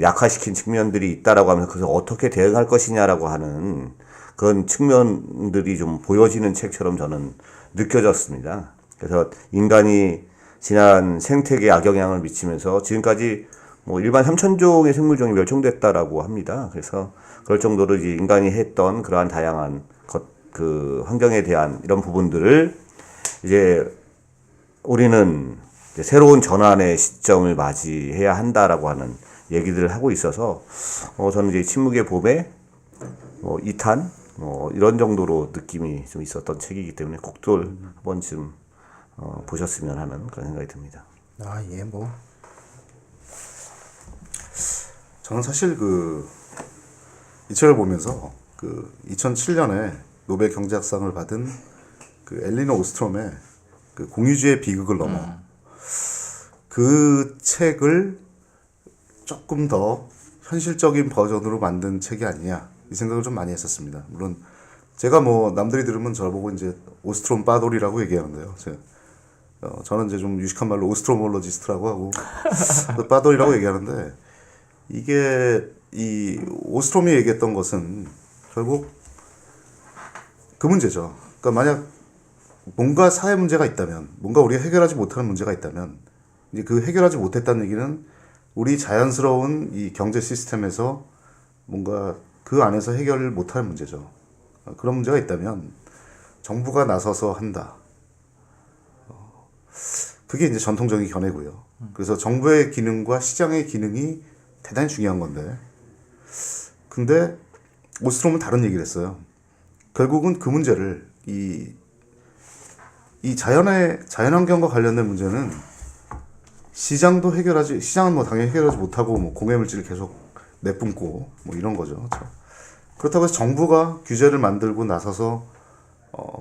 약화시킨 측면들이 있다라고 하면서 그래서 어떻게 대응할 것이냐라고 하는 그런 측면들이 좀 보여지는 책처럼 저는 느껴졌습니다. 그래서 인간이 지난 생태계에 악영향을 미치면서 지금까지 뭐 일반 3,000종의 생물종이 멸종됐다라고 합니다. 그래서 그럴 정도로 이제 인간이 했던 그러한 다양한 그 환경에 대한 이런 부분들을 이제 우리는 이제 새로운 전환의 시점을 맞이해야 한다라고 하는 얘기들을 하고 있어서 저는 이제 침묵의 봄에 2탄 이런 정도로 느낌이 좀 있었던 책이기 때문에 꼭들 한 번쯤 보셨으면 하는 그런 생각이 듭니다. 저는 사실 이 책을 보면서 2007년에 노벨 경제학상을 받은 엘리너 오스트롬의 공유주의 비극을 넘어 그 책을 조금 더 현실적인 버전으로 만든 책이 아니냐 이 생각을 좀 많이 했었습니다. 물론 제가 뭐 남들이 들으면 저를 보고 이제 오스트롬 빠돌이라고 얘기하는데요. 저는 이제 좀 유식한 말로 오스트로몰로지스트라고 하고 빠돌이라고 얘기하는데, 이게 이 오스트롬이 얘기했던 것은 결국 그 문제죠. 그러니까 만약 뭔가 사회 문제가 있다면, 뭔가 우리가 해결하지 못하는 문제가 있다면, 이제 그 해결하지 못했다는 얘기는 우리 자연스러운 이 경제 시스템에서 뭔가 그 안에서 해결을 못하는 문제죠. 그런 문제가 있다면 정부가 나서서 한다. 그게 이제 전통적인 견해고요. 그래서 정부의 기능과 시장의 기능이 대단히 중요한 건데, 근데 오스트롬은 다른 얘기를 했어요. 결국은 그 문제를 이 자연환경과 관련된 문제는 시장은 뭐 당연히 해결하지 못하고 뭐 공해물질을 계속 내뿜고 뭐 이런 거죠. 그렇죠? 그렇다고 해서 정부가 규제를 만들고 나서서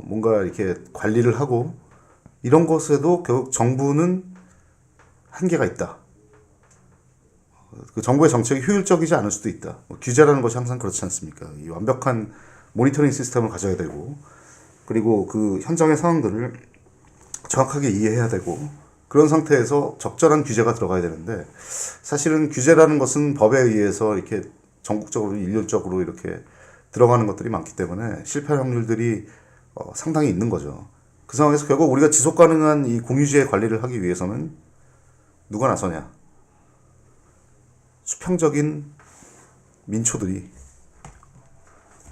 뭔가 이렇게 관리를 하고 이런 것에도 결국 정부는 한계가 있다. 그 정부의 정책이 효율적이지 않을 수도 있다. 규제라는 것이 항상 그렇지 않습니까? 이 완벽한 모니터링 시스템을 가져야 되고, 그리고 그 현장의 상황들을 정확하게 이해해야 되고, 그런 상태에서 적절한 규제가 들어가야 되는데, 사실은 규제라는 것은 법에 의해서 이렇게 전국적으로 일률적으로 이렇게 들어가는 것들이 많기 때문에 실패 확률들이 상당히 있는 거죠. 그 상황에서 결국 우리가 지속 가능한 이 공유지의 관리를 하기 위해서는 누가 나서냐? 수평적인 민초들이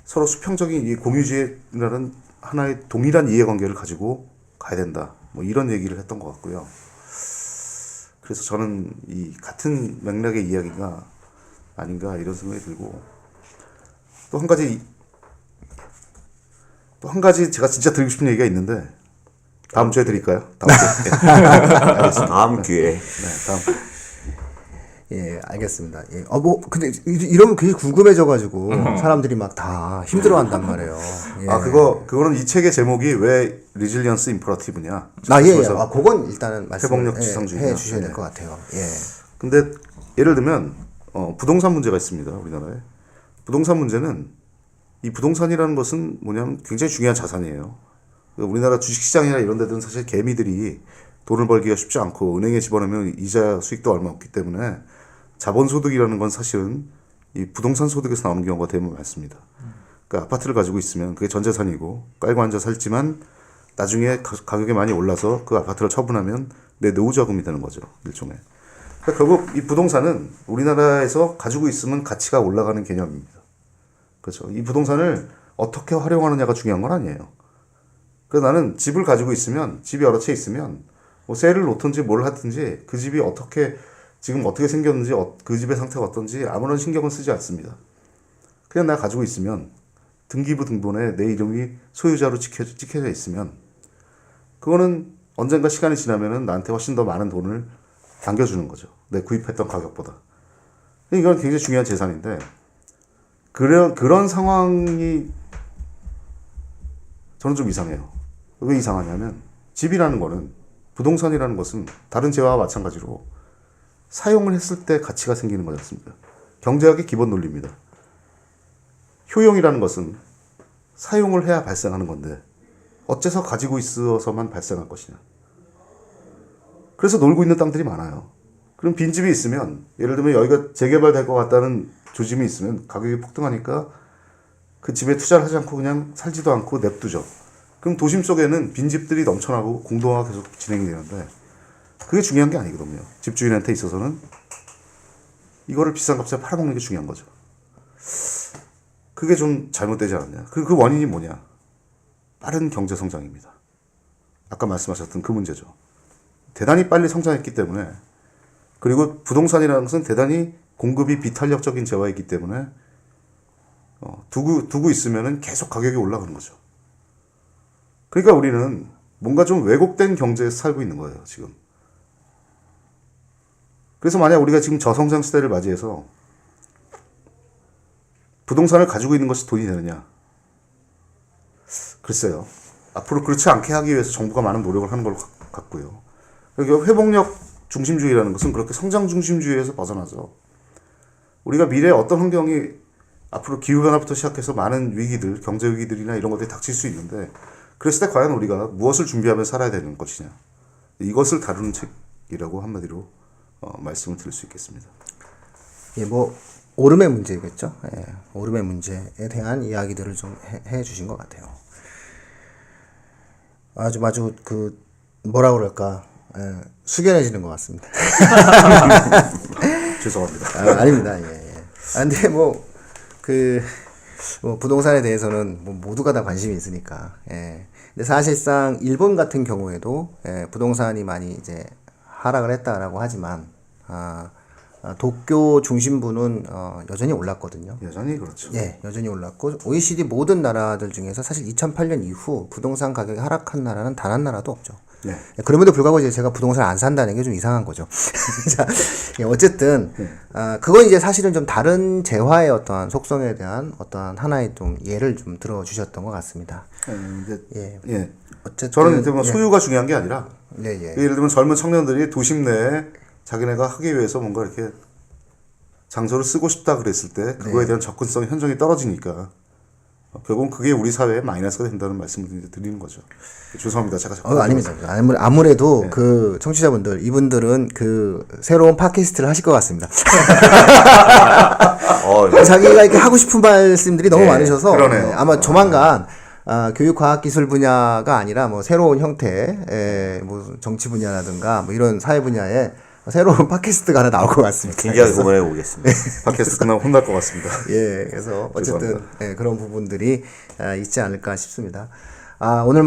서로 수평적인 이 공유지라는 하나의 동일한 이해관계를 가지고 가야 된다. 뭐 이런 얘기를 했던 것 같고요. 그래서 저는 이 같은 맥락의 이야기가 아닌가 이런 생각이 들고, 또 한 가지 제가 진짜 드리고 싶은 얘기가 있는데 다음 주에 드릴까요? 다음 주에. 다음 기회에. 네, 다음. 예, 알겠습니다. 예. 뭐, 근데 이러면 굉장히 궁금해져가지고 사람들이 막 다 힘들어한단 말이에요. 예. 그거는 이 책의 제목이 왜 리질리언스 임퍼러티브냐. 예, 예. 그건 일단은 회복력 지상주의냐. 해 주셔야 될 네. 것 같아요. 예. 근데 예를 들면 부동산 문제가 있습니다. 우리나라에. 부동산 문제는 이 부동산이라는 것은 뭐냐면 굉장히 중요한 자산이에요. 우리나라 주식시장이나 이런 데들은 사실 개미들이 돈을 벌기가 쉽지 않고 은행에 집어넣으면 이자 수익도 얼마 없기 때문에 자본소득이라는 건 사실은 이 부동산 소득에서 나오는 경우가 대부분 많습니다. 그러니까 아파트를 가지고 있으면 그게 전 재산이고 깔고 앉아 살지만 나중에 가격이 많이 올라서 그 아파트를 처분하면 내 노후자금이 되는 거죠. 일종의. 그러니까 결국 이 부동산은 우리나라에서 가지고 있으면 가치가 올라가는 개념입니다. 그렇죠. 이 부동산을 어떻게 활용하느냐가 중요한 건 아니에요. 그래서 나는 집을 가지고 있으면 집이 여러 채 있으면 뭐 세를 놓든지 뭘 하든지 그 집이 지금 어떻게 생겼는지 그 집의 상태가 어떤지 아무런 신경을 쓰지 않습니다. 그냥 내가 가지고 있으면 등기부 등본에 내 이름이 소유자로 찍혀져 있으면 그거는 언젠가 시간이 지나면은 나한테 훨씬 더 많은 돈을 당겨주는 거죠. 내 구입했던 가격보다. 이건 굉장히 중요한 재산인데 그런 상황이 저는 좀 이상해요. 왜 이상하냐면 집이라는 거는 부동산이라는 것은 다른 재화와 마찬가지로 사용을 했을 때 가치가 생기는 거지 않습니까? 경제학의 기본 논리입니다. 효용이라는 것은 사용을 해야 발생하는 건데 어째서 가지고 있어서만 발생할 것이냐. 그래서 놀고 있는 땅들이 많아요. 그럼 빈집이 있으면 예를 들면 여기가 재개발될 것 같다는 조짐이 있으면 가격이 폭등하니까 그 집에 투자를 하지 않고 그냥 살지도 않고 냅두죠. 그럼 도심 속에는 빈집들이 넘쳐나고 공동화가 계속 진행이 되는데 그게 중요한 게 아니거든요. 집주인한테 있어서는 이거를 비싼 값에 팔아먹는 게 중요한 거죠. 그게 좀 잘못되지 않았냐. 그 원인이 뭐냐. 빠른 경제 성장입니다. 아까 말씀하셨던 그 문제죠. 대단히 빨리 성장했기 때문에 그리고 부동산이라는 것은 대단히 공급이 비탄력적인 재화이기 때문에 두고 있으면은 계속 가격이 올라가는 거죠. 그러니까 우리는 뭔가 좀 왜곡된 경제에서 살고 있는 거예요, 지금. 그래서 만약 우리가 지금 저성장 시대를 맞이해서 부동산을 가지고 있는 것이 돈이 되느냐? 글쎄요. 앞으로 그렇지 않게 하기 위해서 정부가 많은 노력을 하는 걸 같고요. 그러니까 회복력 중심주의라는 것은 그렇게 성장 중심주의에서 벗어나서 우리가 미래에 어떤 환경이 앞으로 기후변화부터 시작해서 많은 위기들, 경제 위기들이나 이런 것들이 닥칠 수 있는데 그랬을 때 과연 우리가 무엇을 준비하며 살아야 되는 것이냐. 이것을 다루는 책이라고 한마디로 말씀을 드릴 수 있겠습니다. 예, 뭐 오름의 문제겠죠. 예, 오름의 문제에 대한 이야기들을 좀 해 주신 것 같아요. 아주 그 뭐라 그럴까 숙연해지는 것 같습니다. 죄송합니다. 아닙니다. 예. 근데 뭐 부동산에 대해서는 뭐 모두가 다 관심이 있으니까. 예. 근데 사실상 일본 같은 경우에도 부동산이 많이 이제 하락을 했다라고 하지만 도쿄 중심부는 여전히 올랐거든요. 여전히 그렇죠. 예, 여전히 올랐고 OECD 모든 나라들 중에서 사실 2008년 이후 부동산 가격이 하락한 나라는 단 한 나라도 없죠. 네. 그럼에도 불구하고 이제 제가 부동산을 안 산다는 게 좀 이상한 거죠. 자, 어쨌든 그건 이제 사실은 좀 다른 재화의 어떠한 속성에 대한 어떠한 하나의 좀 예를 좀 들어주셨던 것 같습니다. 예. 어쨌든 저는 이제 뭐 소유가 중요한 게 아니라 예를 들면 젊은 청년들이 도심 내에 자기네가 하기 위해서 뭔가 이렇게 장소를 쓰고 싶다 그랬을 때 그거에 대한 접근성이 현저히 떨어지니까 결국은 그게 우리 사회에 마이너스가 된다는 말씀을 드리는 거죠. 죄송합니다. 제가 아닙니다. 아무래도 그 청취자분들 이분들은 그 새로운 팟캐스트를 하실 것 같습니다. 자기가 이렇게 하고 싶은 말씀들이 너무 많으셔서 그러네요. 아마 조만간 교육과학기술 분야가 아니라 뭐 새로운 형태, 뭐 정치 분야라든가 뭐 이런 사회 분야에 새로운 팟캐스트가 하나 나올 것 같습니다. 긴장해 고민해 보겠습니다. 팟캐스트 끝나면 혼날 것 같습니다. 예, 그래서 어쨌든 그런 부분들이 있지 않을까 싶습니다. 오늘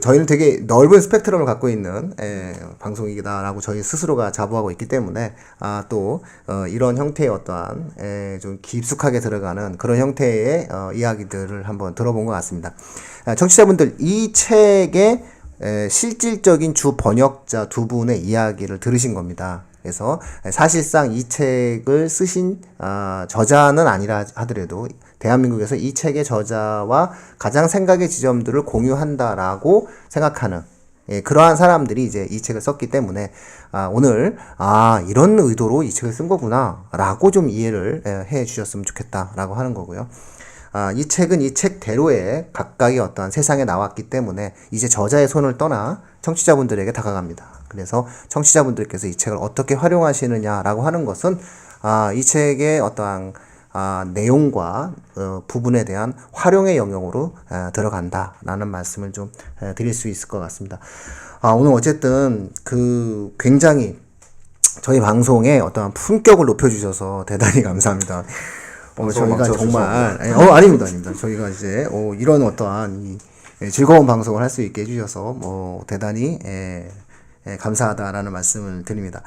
저희는 되게 넓은 스펙트럼을 갖고 있는 방송이다라고 저희 스스로가 자부하고 있기 때문에 또 이런 형태의 어떠한 좀 깊숙하게 들어가는 그런 형태의 이야기들을 한번 들어본 것 같습니다. 청취자분들 이 책의 실질적인 주 번역자 두 분의 이야기를 들으신 겁니다. 그래서 사실상 이 책을 쓰신 저자는 아니라 하더라도 대한민국에서 이 책의 저자와 가장 생각의 지점들을 공유한다라고 생각하는 그러한 사람들이 이제 이 책을 썼기 때문에 오늘 이런 의도로 이 책을 쓴 거구나라고 좀 이해를 해 주셨으면 좋겠다라고 하는 거고요. 이 책은 이 책대로의 각각의 어떠한 세상에 나왔기 때문에 이제 저자의 손을 떠나 청취자분들에게 다가갑니다. 그래서 청취자분들께서 이 책을 어떻게 활용하시느냐라고 하는 것은 이 책의 어떠한 내용과 부분에 대한 활용의 영역으로 들어간다라는 말씀을 좀 드릴 수 있을 것 같습니다. 오늘 어쨌든 굉장히 저희 방송에 어떠한 품격을 높여주셔서 대단히 감사합니다. 저희가 정말 아닙니다. 저희가 이제 이런 어떠한 즐거운 방송을 할 수 있게 해주셔서 대단히 감사하다라는 말씀을 드립니다.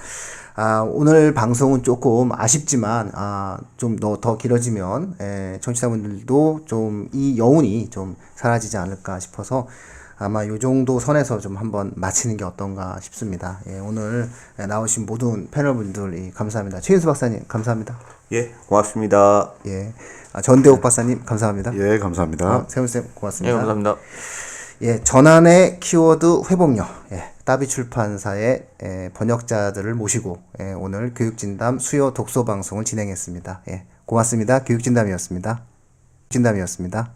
오늘 방송은 조금 아쉽지만 좀 더 길어지면 청취자분들도 좀 이 여운이 좀 사라지지 않을까 싶어서 아마 요 정도 선에서 좀 한번 마치는 게 어떤가 싶습니다. 오늘 나오신 모든 패널분들 감사합니다. 최인수 박사님 감사합니다. 예, 고맙습니다. 전대옥 박사님 감사합니다. 예, 감사합니다. 세훈쌤 고맙습니다. 예, 감사합니다. 전환의 키워드 회복력, 따비 출판사의 번역자들을 모시고 오늘 교육진담 수요 독서 방송을 진행했습니다. 고맙습니다. 교육진담이었습니다. 진담이었습니다.